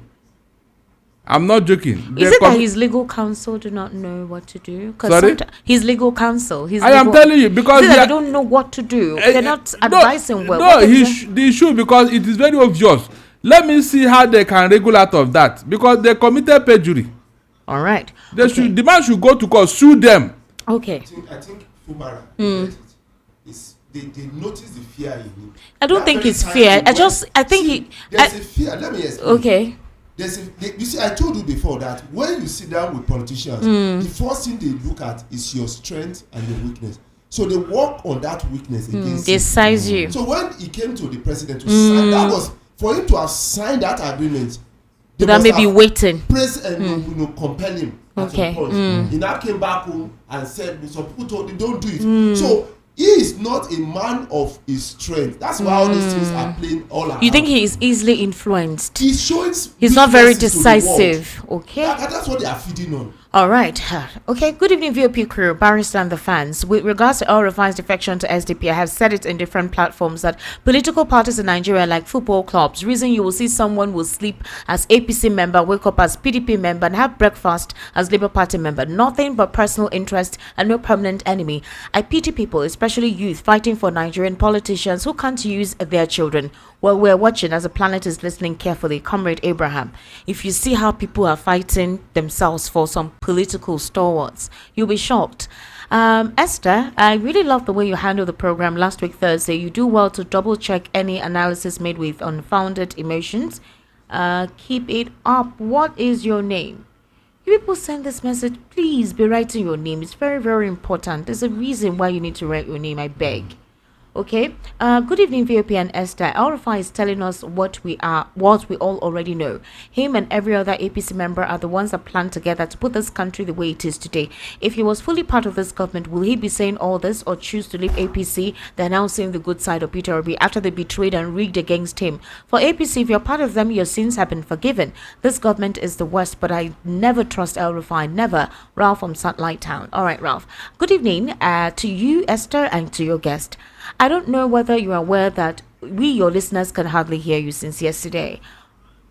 I'm not joking. Is it that his legal counsel do not know what to do? Sorry? His legal counsel. I am telling you, because they don't know what to do. They're not advising well. No, they should, because it is very obvious. Let me see how they can wriggle out of that, because they committed perjury. All right. The man should go to court, sue them. Okay. I think Fubara, they notice the fear in him. I don't think it's fear. There's a fear. Let me explain. Okay. You see, I told you before that when you sit down with politicians, the first thing they look at is your strength and your weakness. So they work on that weakness against they size you. So when he came to the president to sign, that was for him to have signed that agreement. That may be waiting. Press and compel him. Okay. He now came back home and said, some people told him don't do it. So he is not a man of his strength. That's why all these things are playing all around. You think he is easily influenced? He's showing. He's not very decisive. Okay. That's what they are feeding on. All right. Okay. Good evening, VOP crew, Barrister and the fans. With regards to El-rufai's defection to SDP, I have said it in different platforms that political parties in Nigeria, like football clubs, reason you will see someone will sleep as APC member, wake up as PDP member, and have breakfast as Labour Party member. Nothing but personal interest and no permanent enemy. I pity people, especially especially youth, fighting for Nigerian politicians who can't use their children. Well, we're watching as the planet is listening carefully. Comrade Abraham, if you see how people are fighting themselves for some political stalwarts, you'll be shocked. Esther, I really love the way you handled the program last week, Thursday. You do well to double check any analysis made with unfounded emotions. Keep it up. What is your name? You people send this message, please be writing your name. It's very, very important. There's a reason why you need to write your name, I beg. Okay. Good evening, VOP and Esther. Al-Rafi is telling us what we all already know. Him and every other APC member are the ones that planned together to put this country the way it is today. If he was fully part of this government, will he be saying all this or choose to leave APC, then now seeing the good side of Peter Obi after they betrayed and rigged against him? For APC, if you're part of them, your sins have been forgiven. This government is the worst, but I never trust El-Rufai. Never. Ralph from Satellite Town. All right, Ralph. Good evening to you, Esther, and to your guest. I don't know whether you are aware that we, your listeners, can hardly hear you since yesterday.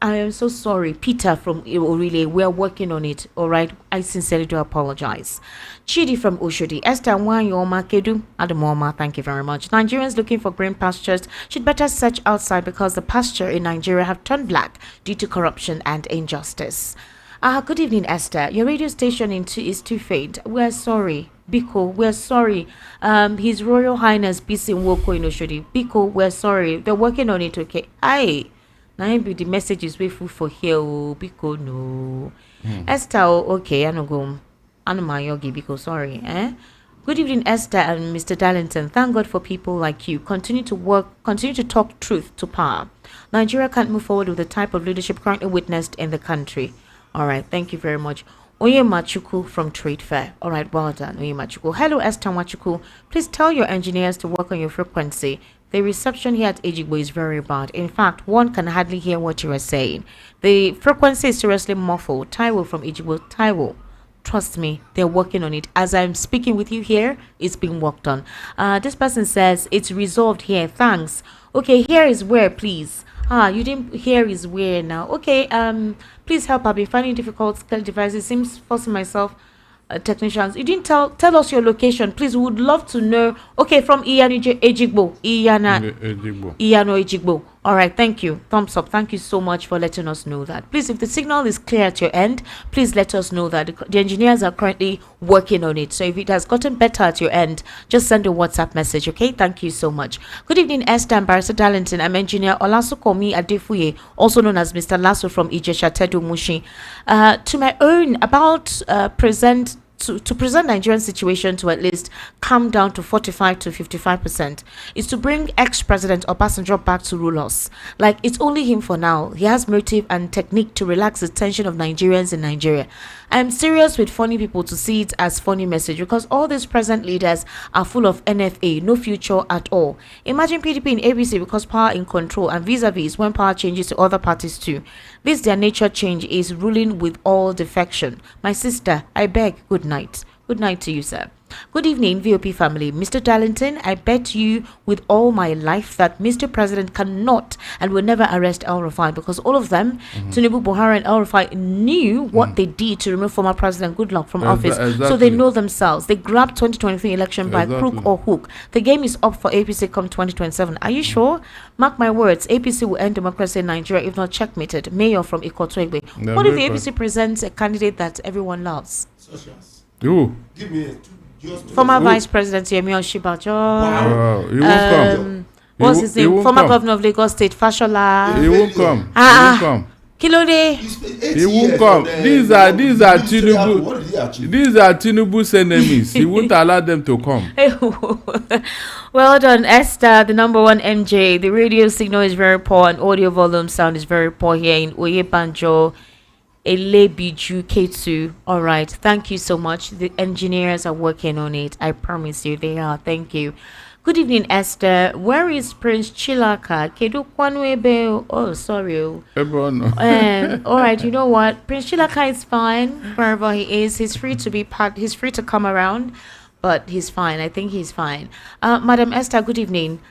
I am so sorry. Peter from Orile, we are working on it. All right. I sincerely do apologize. Chidi from Oshodi. Esther Wanyoma Kedu Adamoma, thank you very much. Nigerians looking for green pastures should better search outside because the pasture in Nigeria have turned black due to corruption and injustice. Good evening, Esther. Your radio station is too faint. We're sorry. Biko, we're sorry. His Royal Highness BC Nwoko in Oshodi. Biko, we're sorry. They're working on it, okay? Aye. Now the message is waiting for here. Biko, no. Esther, okay, I don't go. Yogi, Biko, sorry. Good evening, Esther and Mr. Darlington. Thank God for people like you. Continue to talk truth to power. Nigeria can't move forward with the type of leadership currently witnessed in the country. All right, thank you very much. Oye Machuku from Trade Fair. All right, well done, Oye Machuku. Hello, Esther Machuku. Please tell your engineers to work on your frequency. The reception here at Ejigbo is very bad. In fact, one can hardly hear what you are saying. The frequency is seriously muffled. Taiwo from Ejigbo. Taiwo, trust me, they're working on it. As I'm speaking with you here, it's being worked on. This person says it's resolved here. Thanks. Okay, here is where, please. You didn't hear is where now. Okay, please help. I've been finding difficult scale devices. Seems forcing myself. Technicians, you didn't tell us your location. Please, we would love to know. Okay, from Iyano Ejigbo. All right, thank you. Thumbs up. Thank you so much for letting us know that. Please, if the signal is clear at your end, please let us know that the engineers are currently working on it. So if it has gotten better at your end, just send a WhatsApp message, okay? Thank you so much. Good evening, Esther and Barrister Darlington. I'm engineer Olasukomi Adefuye, also known as Mr. Lasso from Ijesha Tedu Mushi. To my own, about to present Nigerian situation to at least come down to 45 to 55% is to bring ex-president Obasanjo back to rule us. Like, it's only him for now. He has motive and technique to relax the tension of Nigerians in Nigeria. I'm serious with funny people to see it as funny message because all these present leaders are full of NFA, no future at all. Imagine PDP in ABC because power in control and vis-a-vis when power changes to other parties too. This their nature change is ruling with all defection. My sister, I beg, good night. Good night to you, sir. Good evening, VOP family. Mr. Darlington, I bet you with all my life that Mr. President cannot and will never arrest El-Rufai because all of them, Tinubu, Buhari and El-Rufai, knew what they did to remove former President Goodluck from office. Exactly. So they know themselves. They grabbed 2023 election by crook or hook. The game is up for APC come 2027. Are you sure? Mark my words, APC will end democracy in Nigeria if not checkmated. Mayor from Ikotoegbe. What if the APC presents a candidate that everyone loves? Who? Give me Former Vice President Yemi Oshibajo. Wow. He won't come. What's his name? Former Governor of Lagos State, Fashola. He won't come. He won't come. Kilode. He won't come. These are Tinubu. These are Tinubu's enemies. He won't allow them to come. Well done, Esther, the number one MJ. The radio signal is very poor and audio volume sound is very poor here in Oyebanjo. Elebiju K2. All right, thank you so much. The engineers are working on it. I promise you they are. Thank you. Good evening, Esther. Where is Prince Chilaka? Kedu Kwanwebe? Oh, sorry. All right, you know what? Prince Chilaka is fine wherever he is. He's free to be he's free to come around, but he's fine. I think he's fine. Madam Esther, good evening.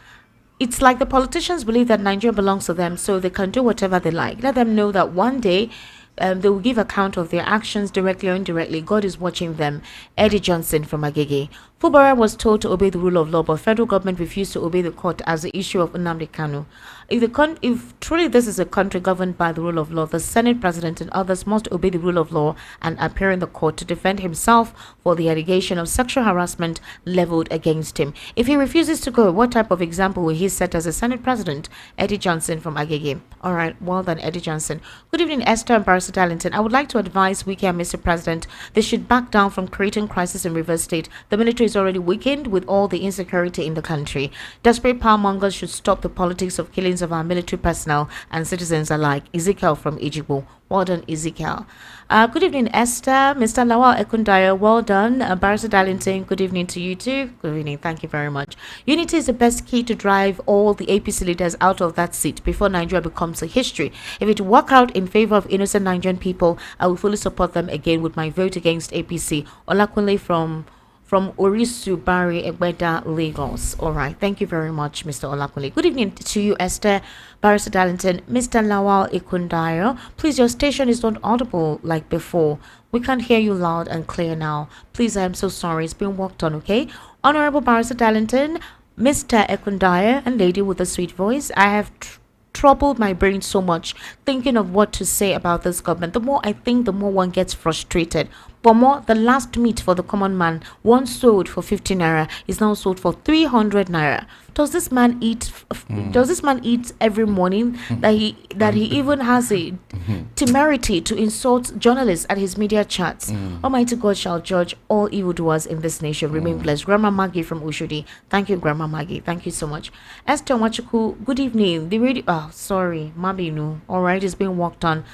It's like the politicians believe that Nigeria belongs to them, so they can do whatever they like. Let them know that one day they will give account of their actions directly or indirectly. God is watching them. Eddie Johnson from Agege. Fubara was told to obey the rule of law, but federal government refused to obey the court as the issue of Nnamdi Kanu. If truly this is a country governed by the rule of law, the Senate President and others must obey the rule of law and appear in the court to defend himself for the allegation of sexual harassment leveled against him. If he refuses to go, what type of example will he set as a Senate President? Eddie Johnson from Agege. All right, well done, Eddie Johnson. Good evening, Esther and Barrister Darlington. I would like to advise Wike and Mr. President they should back down from creating crisis in Rivers State. The military is already weakened with all the insecurity in the country. Desperate power mongers should stop the politics of killings of our military personnel and citizens alike. Ezekiel from Ejigbo. Well done, Ezekiel. Good evening, Esther. Mr. Lawal Ekundayo, well done. Barrister Darlington, good evening to you too. Good evening, thank you very much. Unity is the best key to drive all the APC leaders out of that seat before Nigeria becomes a history. If it work out in favor of innocent Nigerian people, I will fully support them again with my vote against APC. Olakunle from Orisu Bari Egbeda, Lagos. All right, thank you very much, Mr. Olakunle. Good evening to you, Esther, Barrister Darlington, Mr. Lawal Ekundayo. Please, your station is not audible like before. We can't hear you loud and clear now. Please, I am so sorry. It's been worked on, okay? Honorable Barrister Darlington, Mr. Ekundayo, and lady with the sweet voice, I have troubled my brain so much thinking of what to say about this government. The more I think, the more one gets frustrated. But more, the last meat for the common man, once sold for 50 naira, is now sold for 300 naira. Does this man eat? Does this man eat every morning that he even has a temerity to insult journalists at his media chats? Almighty God shall judge all evildoers in this nation. Remain blessed. Grandma Maggie from Ushudi. Thank you, Grandma Maggie. Thank you so much. Esther Wachuku, good evening. The radio. Oh, sorry, Mabinu. All right, it's being worked on.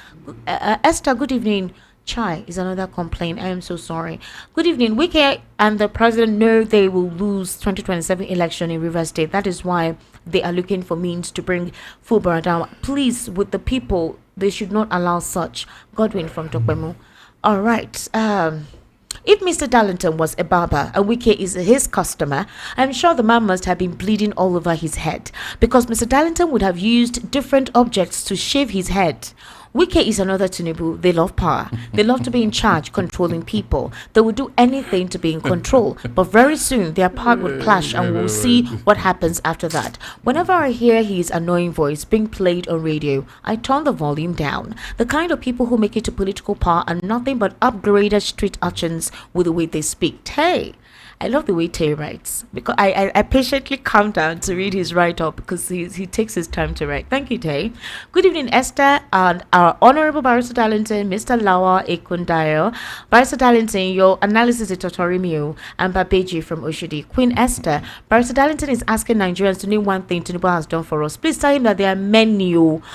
Esther, good evening. Chai is another complaint. I am so sorry. Good evening. Wike and the president know they will lose 2027 election in Rivers State. That is why they are looking for means to bring Fubara down. Please, with the people, they should not allow such. Godwin from Tokbemu. All right. If Mr. Darlington was a barber and Wike is his customer, I'm sure the man must have been bleeding all over his head because Mr. Darlington would have used different objects to shave his head. Wike is another Tinubu. They love power. They love to be in charge, controlling people. They will do anything to be in control. But very soon, their power will clash and we'll see what happens after that. Whenever I hear his annoying voice being played on radio, I turn the volume down. The kind of people who make it to political power are nothing but upgraded street urchins with the way they speak. Hey! I love the way Tay writes because I patiently calm down to read his write-up because he takes his time to write. Thank you, Tay. Good evening, Esther and our Honorable Barrister Darlington, Mr. Lawa Ekundayo. Barrister Darlington, your analysis is Totorimio and Babeji from Oshodi. Queen Esther, Barrister Darlington is asking Nigerians to name one thing Tinubu has done for us. Please tell him that there are many,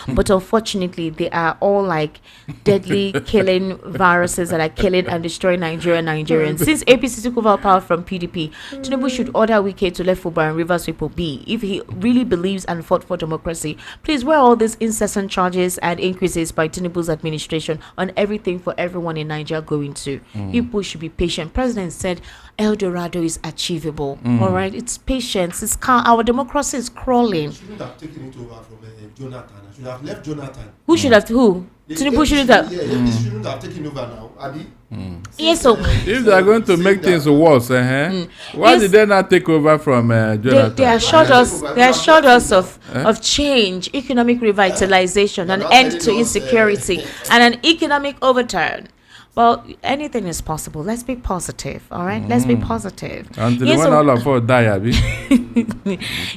but unfortunately they are all like deadly killing viruses that are killing and destroying Nigerians. Since APC took over power from PDP, Tinubu should order Wike to let Fubara and Rivers people be. If he really believes and fought for democracy, please, where are all these incessant charges and increases by Tinubu's administration on everything for everyone in Nigeria going to? People should be patient. President said El Dorado is achievable. All right, it's patience. It's calm. Our democracy is crawling. Shouldn't have taken it over from Jonathan. I should have left Jonathan. Who should have? Who? Tinubu shouldn't have. Yeah, he shouldn't have taken over now. Abi. Yes, so if they are going to make things worse, why did they not take over from Jonathan? They assured us of change, economic revitalization, an end to insecurity, and an economic overturn. Well, anything is possible. Let's be positive, all right? Let's be positive. Until when all of us die, Abi.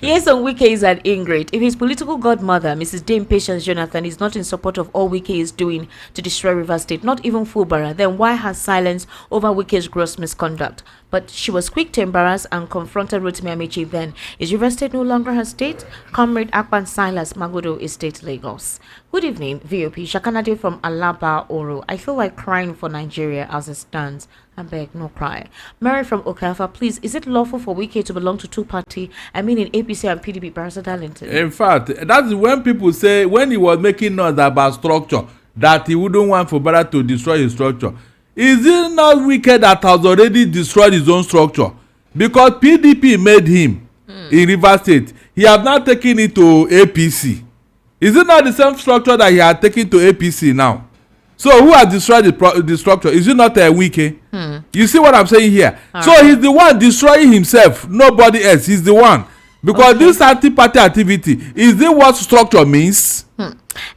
Yes, so Wike is an ingrate. If his political godmother, Mrs. Dame Patience Jonathan, is not in support of all Wike is doing to destroy Rivers State, not even Fubara, then why has silence over Wike's gross misconduct? But she was quick to embarrass and confronted Rotimi Amechi then. Is Rivers State no longer her state? Comrade Akpan Silas, Magodo Estate, Lagos. Good evening, VOP. Shakanade from Alaba, Oro. I feel like crying for Nigeria as it stands. I beg, no cry. Mary from Okafa, please, is it lawful for Wike to belong to two parties? I mean in APC and PDP, Barrister Darlington. In fact, that's when people say, when he was making noise about structure, that he wouldn't want Fubara to destroy his structure. Is it not wicked that has already destroyed his own structure? Because PDP made him in Rivers State. He has not taken it to APC. Is it not the same structure that he had taken to APC now? So who has destroyed the structure? Is it not a Wike? You see what I'm saying here? All So right. he's the one destroying himself, nobody else. He's the one. Because this anti-party activity, is this what structure means?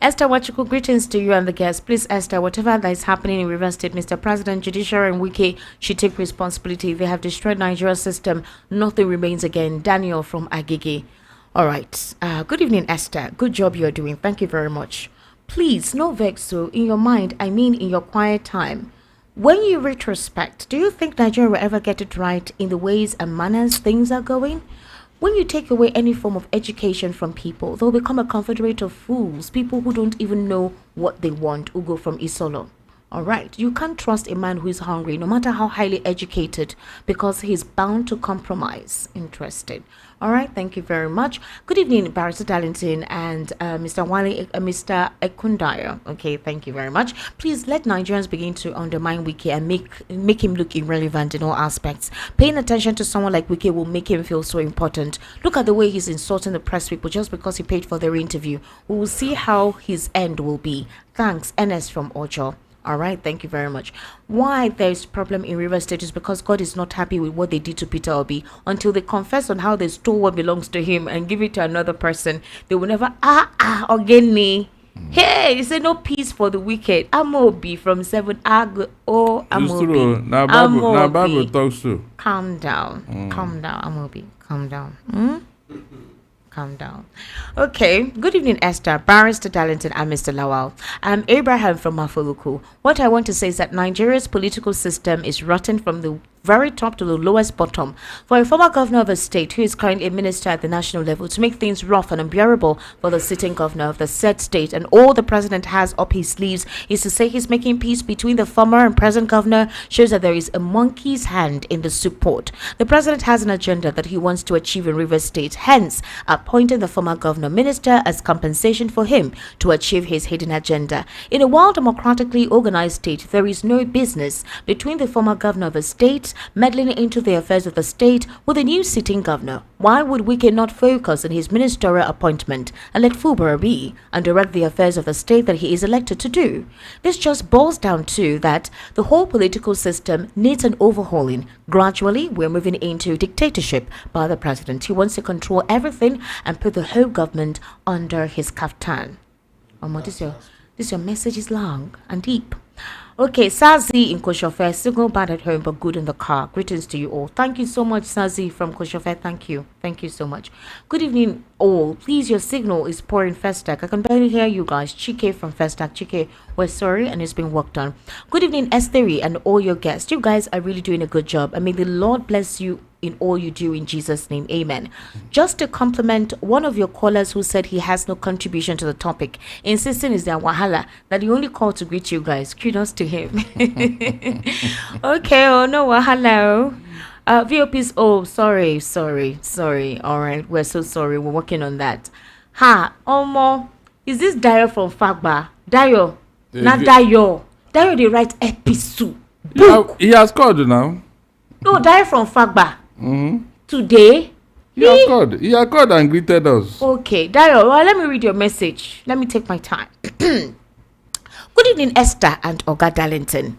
Esther Wachuku, greetings to you and the guests. Please, Esther, whatever that is happening in Rivers State, Mr. President, Judiciary and Wike should take responsibility. They have destroyed Nigeria's system. Nothing remains again. Daniel from Agege. All right. Good evening, Esther. Good job you're doing. Thank you very much. Please, no vex. So, in your mind, I mean in your quiet time, when you retrospect, do you think Nigeria will ever get it right in the ways and manners things are going? When you take away any form of education from people, they'll become a confederate of fools, people who don't even know what they want, who go from Isolo. All right, you can't trust a man who is hungry, no matter how highly educated, because he's bound to compromise. Interested. All right, thank you very much. Good evening, Barrister Darlington and Mr. Mr. Ekundayo. Okay, thank you very much. Please let Nigerians begin to undermine Wike and make him look irrelevant in all aspects. Paying attention to someone like Wike will make him feel so important. Look at the way he's insulting the press people just because he paid for their interview. We will see how his end will be. Thanks, NS from Ocho. All right, thank you very much. Why there's problem in River State is because God is not happy with what they did to Peter Obi. Until they confess on how they stole what belongs to him and give it to another person, they will never again me. Hey, you say no peace for the wicked. Amobi from 7 Amobi. Now Bible talks to. Calm down. Calm down, Amobi. Calm down. Calm down. Okay. Good evening, Esther, Barrister Darlington, and Mr. Lawal. I'm Abraham from Mafoluku. What I want to say is that Nigeria's political system is rotten from the very top to the lowest bottom. For a former governor of a state who is currently a minister at the national level to make things rough and unbearable for the sitting governor of the said state, and all the president has up his sleeves is to say he's making peace between the former and present governor, shows that there is a monkey's hand in the soup pot. The president has an agenda that he wants to achieve in Rivers State, hence appointing the former governor minister as compensation for him to achieve his hidden agenda. In a well-democratically organized state, there is no business between the former governor of a state meddling into the affairs of the state with a new sitting governor. Why would Wike not focus on his ministerial appointment and let Fubara be and direct the affairs of the state that he is elected to do? This just boils down to that the whole political system needs an overhauling. Gradually, we're moving into dictatorship by the president. He wants to control everything and put the whole government under his kaftan. Your message is long and deep. Okay, Sazi in Koshofe, single bad at home but good in the car. Greetings to you all. Thank you so much, Sazi from Koshofe. Thank you. Thank you so much. Good evening, all. Please, your signal is poor in Festac. I can barely hear you guys. Chike from Festac. Chike, we're sorry and it's been worked on. Good evening, Esteri and all your guests. You guys are really doing a good job. I mean, the Lord bless you in all you do in Jesus' name. Amen. Just to compliment one of your callers who said he has no contribution to the topic, insisting is their wahala that he only called to greet you guys. Kudos to him. Okay, oh no wahala. VOPs, oh sorry. All right, we're so sorry. We're working on that. Omo, is this Dio from Fagba? Dio, not Dio. Dio they write episode. He has called now. No, Dio from Fagba. Today he has called and greeted us. Okay, Dio, well, let me read your message. Let me take my time. Good evening, Esther and Oga Darlington.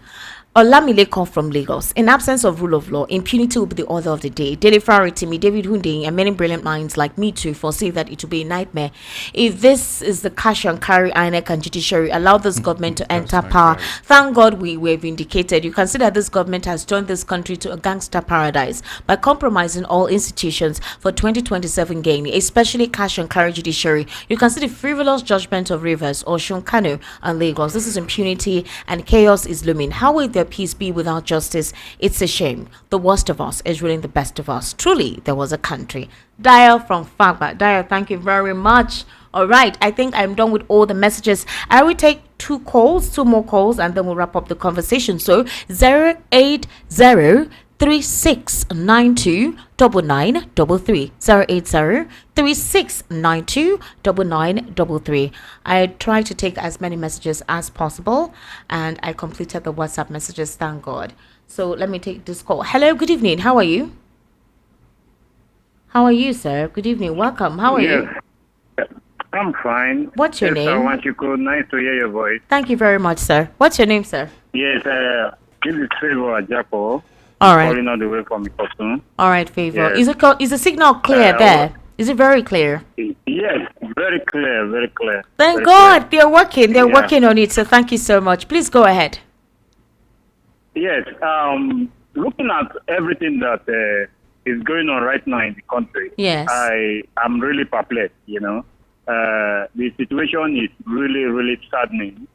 Olamile come from Lagos. In absence of rule of law, impunity will be the order of the day. Daily priority me, David Hunde, and many brilliant minds like me too foresee that it will be a nightmare. If this is the cash and carry INEC and judiciary allow this government to enter power, thank God we were vindicated. You can see that this government has turned this country to a gangster paradise by compromising all institutions for 2027 gain, especially cash and carry judiciary. You can see the frivolous judgment of Rivers, Osun, Kano, and Lagos. This is impunity and chaos is looming. How will there peace be without justice? It's a shame. The worst of us is ruling the best of us. Truly, there was a country. Dial from Fagba. Dial, thank you very much. All right, I think I'm done with all the messages. I will take two more calls, and then we'll wrap up the conversation. So 08036929933 08036929933. I try to take as many messages as possible, and I completed the WhatsApp messages, thank God. So let me take this call. Hello, good evening. How are you? How are you, sir? Good evening. Welcome. How are you? I'm fine. What's your name? I want you to nice to hear your voice. Thank you very much, sir. What's your name, sir? Yes, This is Favor Ajapo. All right. Calling all the way from Ikosun. All right, Favor. Yes. Is the signal clear there? Is it very clear? Yes, very clear, very clear. Thank very God clear. they're working. They're Yeah. working on it. So thank you so much. Please go ahead. Yes, looking at everything that is going on right now in the country, Yes. I am really perplexed. The situation is really, really saddening.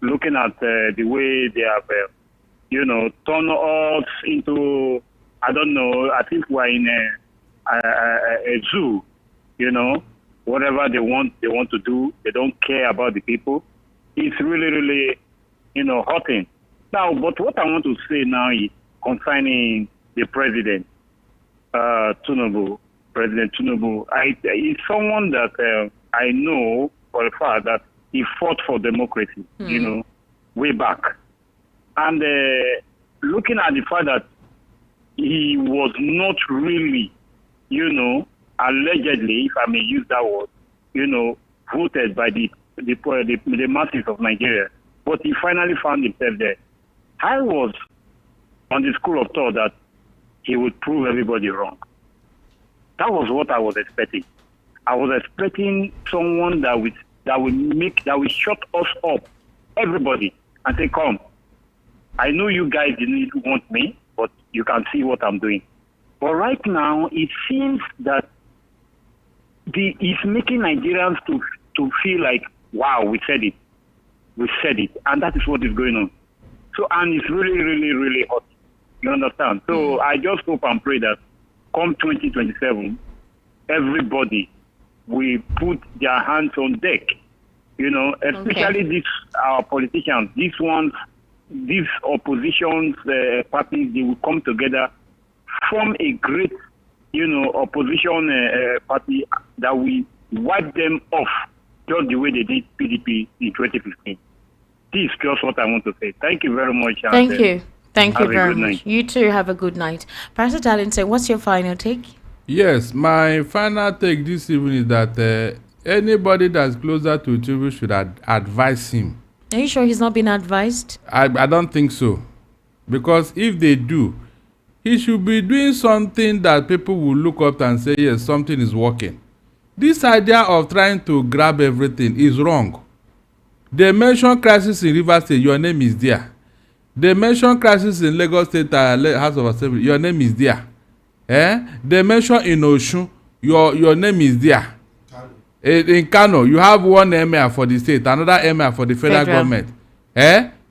Looking at the way they have, turned us into, I don't know, I think we're in a zoo. Whatever they want to do. They don't care about the people. It's really, really, hurting. Now, but what I want to say now is concerning the president, Tinubu. President Tinubu, he's someone that I know for a fact that he fought for democracy, way back. And looking at the fact that he was not really, allegedly, if I may use that word, voted by the masses of Nigeria, but he finally found himself there. I was on the school of thought that he would prove everybody wrong. That was what I was expecting. I was expecting someone that will shut us up, everybody, and say, "Come, I know you guys didn't want me, but you can see what I'm doing." But right now, it seems that it's making Nigerians to feel like, "Wow, we said it, and that is what is going on." So, and it's really, really, really hot. You understand? So I just hope and pray that come 2027, everybody will put their hands on deck. Especially these our politicians, these oppositions parties, they will come together, form a great, opposition party that will wipe them off just the way they did PDP in 2015. This is just what I want to say. Thank you very much. Thank you. Thank you very much. Night. You too have a good night. Pastor Darlington, what's your final take? Yes, my final take this evening is that anybody that's closer to Tinubu should advise him. Are you sure he's not been advised? I don't think so. Because if they do, he should be doing something that people will look up and say, yes, something is working. This idea of trying to grab everything is wrong. They mention crisis in Rivers State, your name is there. They mention crisis in Lagos State House of Assembly, your name is there. They mention in Osun, your name is there. In Kano, you have one emir for the state, another emir for the federal government.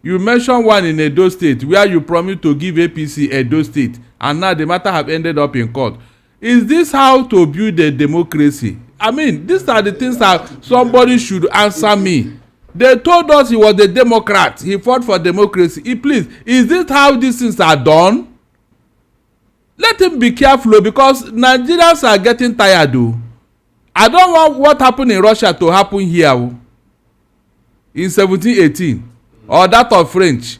You mention one in Edo State where you promised to give APC Edo State, and now the matter have ended up in court. Is this how to build a democracy? I mean, these are the things that somebody should answer me. They told us he was a Democrat. He fought for democracy. Please, is this how these things are done? Let him be careful because Nigerians are getting tired. I don't want what happened in Russia to happen here in 1718 or that of French,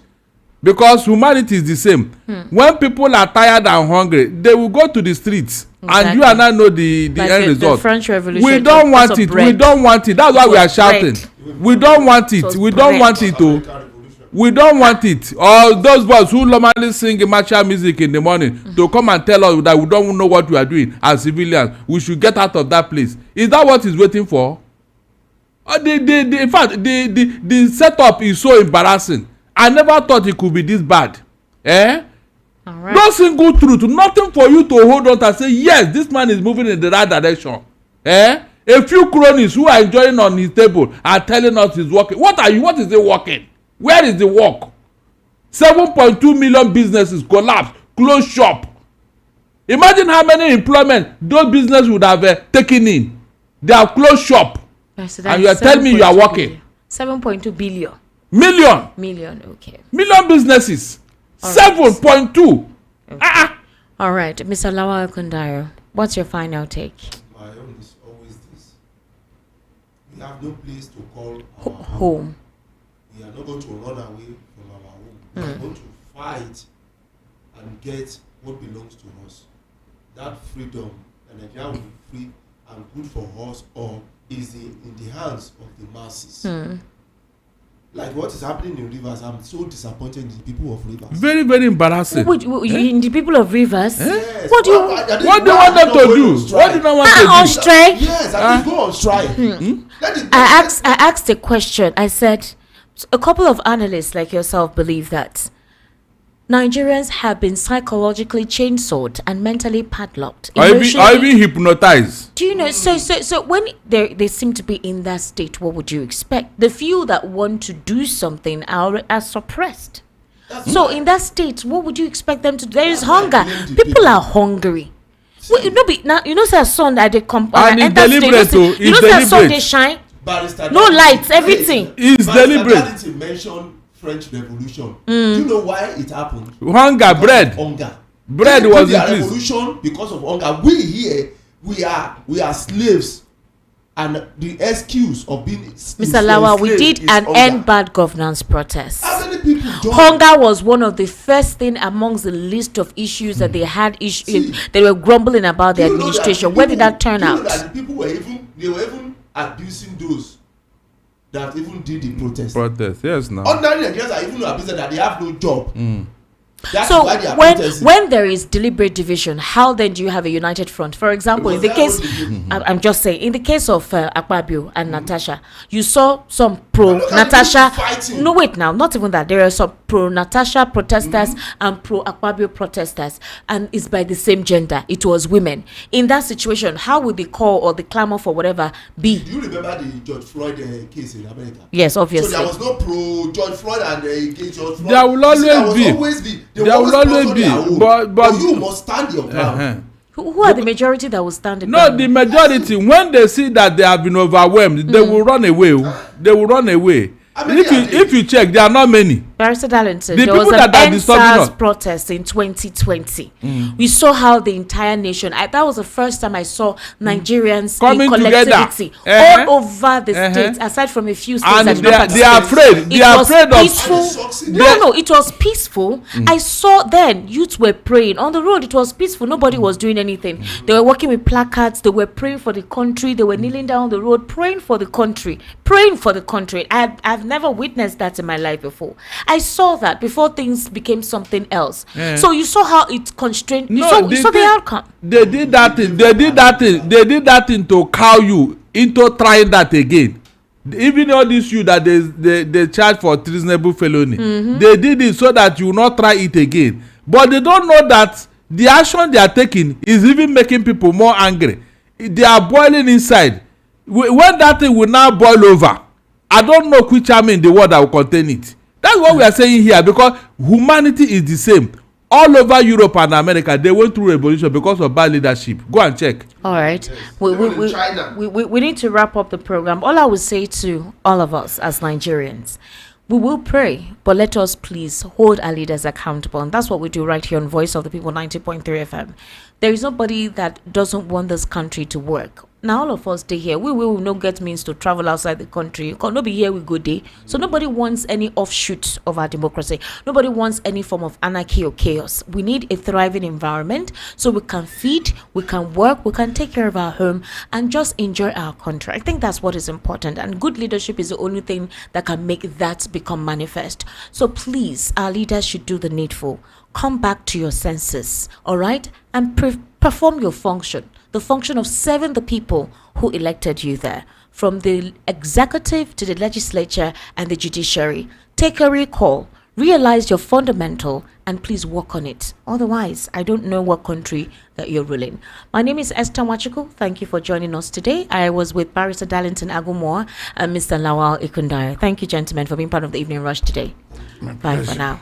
because humanity is the same. When people are tired and hungry, they will go to the streets. Exactly. And you and I know the like end result. The French Revolution. We don't want it. We don't want it. That's why we are shouting. We don't want it. We don't want it. We don't want it. Or those boys who normally sing martial music in the morning to come and tell us that we don't know what we are doing as civilians. We should get out of that place. Is that what he's waiting for? In fact, the setup is so embarrassing. I never thought it could be this bad. Right. No single truth, nothing for you to hold on to and say, yes, this man is moving in the right direction. A few cronies who are enjoying on his table are telling us he's working. What is it working? Where is the work? 7.2 million businesses collapsed, closed shop. Imagine how many employment those businesses would have taken in. They have closed shop. So and you are telling me you are working. 7.2 billion. Million, okay. Million businesses. 7.2. Okay. All right, Mr. Lawal Kundaro, what's your final take? My own is always this. We have no place to call our home. We are not going to run away from our home. We are going to fight and get what belongs to us. That freedom, and Nigeria will be free and good for us all, is in the hands of the masses. like what is happening in Rivers, I'm so disappointed in the people of Rivers. Very, very embarrassing. In the people of Rivers? Yes. What do you want them to do? What do you want to do? On strike? Yes, I can go on strike. I asked a question. I said, a couple of analysts like yourself believe that Nigerians have been psychologically chainsawed and mentally padlocked. Or even hypnotized. Do you know? So when they seem to be in that state, what would you expect? The few that want to do something are suppressed. So in that state, what would you expect them to do? There is hunger. People are hungry. Well, you know, say sun that they come and it's deliberate. You know, say sun they shine. No lights, everything. It's deliberate. Mention French Revolution. Do you know why it happened? Hunger, bread. Hunger. Bread was increased. Revolution because of hunger. We here, we are slaves, and the excuse of being Mr. Lawa, we did an end bad governance protest. How many people joined? Hunger was one of the first thing amongst the list of issues that they had. They were grumbling about the administration. Where did that turn out? That the people were even abusing those that even did the protest. Yes, now. Ordinary Nigerians are even abusing that they have no job. That's so why they are when there is deliberate division, how then do you have a united front? For example, in the case, I'm just saying, in the case of Akpabio and Natasha, you saw some pro-Natasha. No, wait now, not even that. There are some pro-Natasha protesters and pro-Akpabio protesters, and it's by the same gender. It was women. In that situation, how would the call or the clamor for whatever be? Do you remember the George Floyd case in America? Yes, obviously. So there was no pro-George Floyd and against George Floyd. There will always be. There will always be, but you must stand your ground. Who are the majority that will stand against? No, the majority, when they see that they have been overwhelmed, they will run away. They will run away. If you check, there are not many. Barrister Darlington, there was an end-SARS protest in 2020. We saw how the entire nation, that was the first time I saw Nigerians in collectivity all over the states, aside from a few states. And they are afraid. They are afraid of... No, it was peaceful. I saw then youths were praying. On the road, it was peaceful. Nobody was doing anything. They were working with placards. They were praying for the country. They were kneeling down the road, praying for the country. Praying for the country. I've never witnessed that in my life before. I saw that before things became something else. So you saw how it constrained. You saw the outcome. They did that thing. They did that thing to cow you into trying that again. Even all this you that they charge for treasonable felony, they did it so that you will not try it again. But they don't know that the action they are taking is even making people more angry. They are boiling inside. When that thing will now boil over, I don't know which army in the world that will contain it. That's what we are saying here, because humanity is the same. All over Europe and America, they went through revolution because of bad leadership. Go and check. All right. We need to wrap up the program. All I would say to all of us as Nigerians, we will pray, but let us please hold our leaders accountable. And that's what we do right here on Voice of the People 90.3 FM. There is nobody that doesn't want this country to work. Now all of us stay here. We will not get means to travel outside the country. Can not be here we go day. So nobody wants any offshoot of our democracy. Nobody wants any form of anarchy or chaos. We need a thriving environment so we can feed, we can work, we can take care of our home and just enjoy our country. I think that's what is important, and good leadership is the only thing that can make that become manifest. So please, our leaders should do the needful. Come back to your senses, all right, and perform your function. The function of serving the people who elected you there, from the executive to the legislature and the judiciary. Take a recall, realize your fundamental, and please work on it. Otherwise, I don't know what country that you're ruling. My name is Esther Wachiku. Thank you for joining us today. I was with Barrister Darlington Agumwa and Mr. Lawal Ikundare. Thank you, gentlemen, for being part of the evening rush today. Bye for now.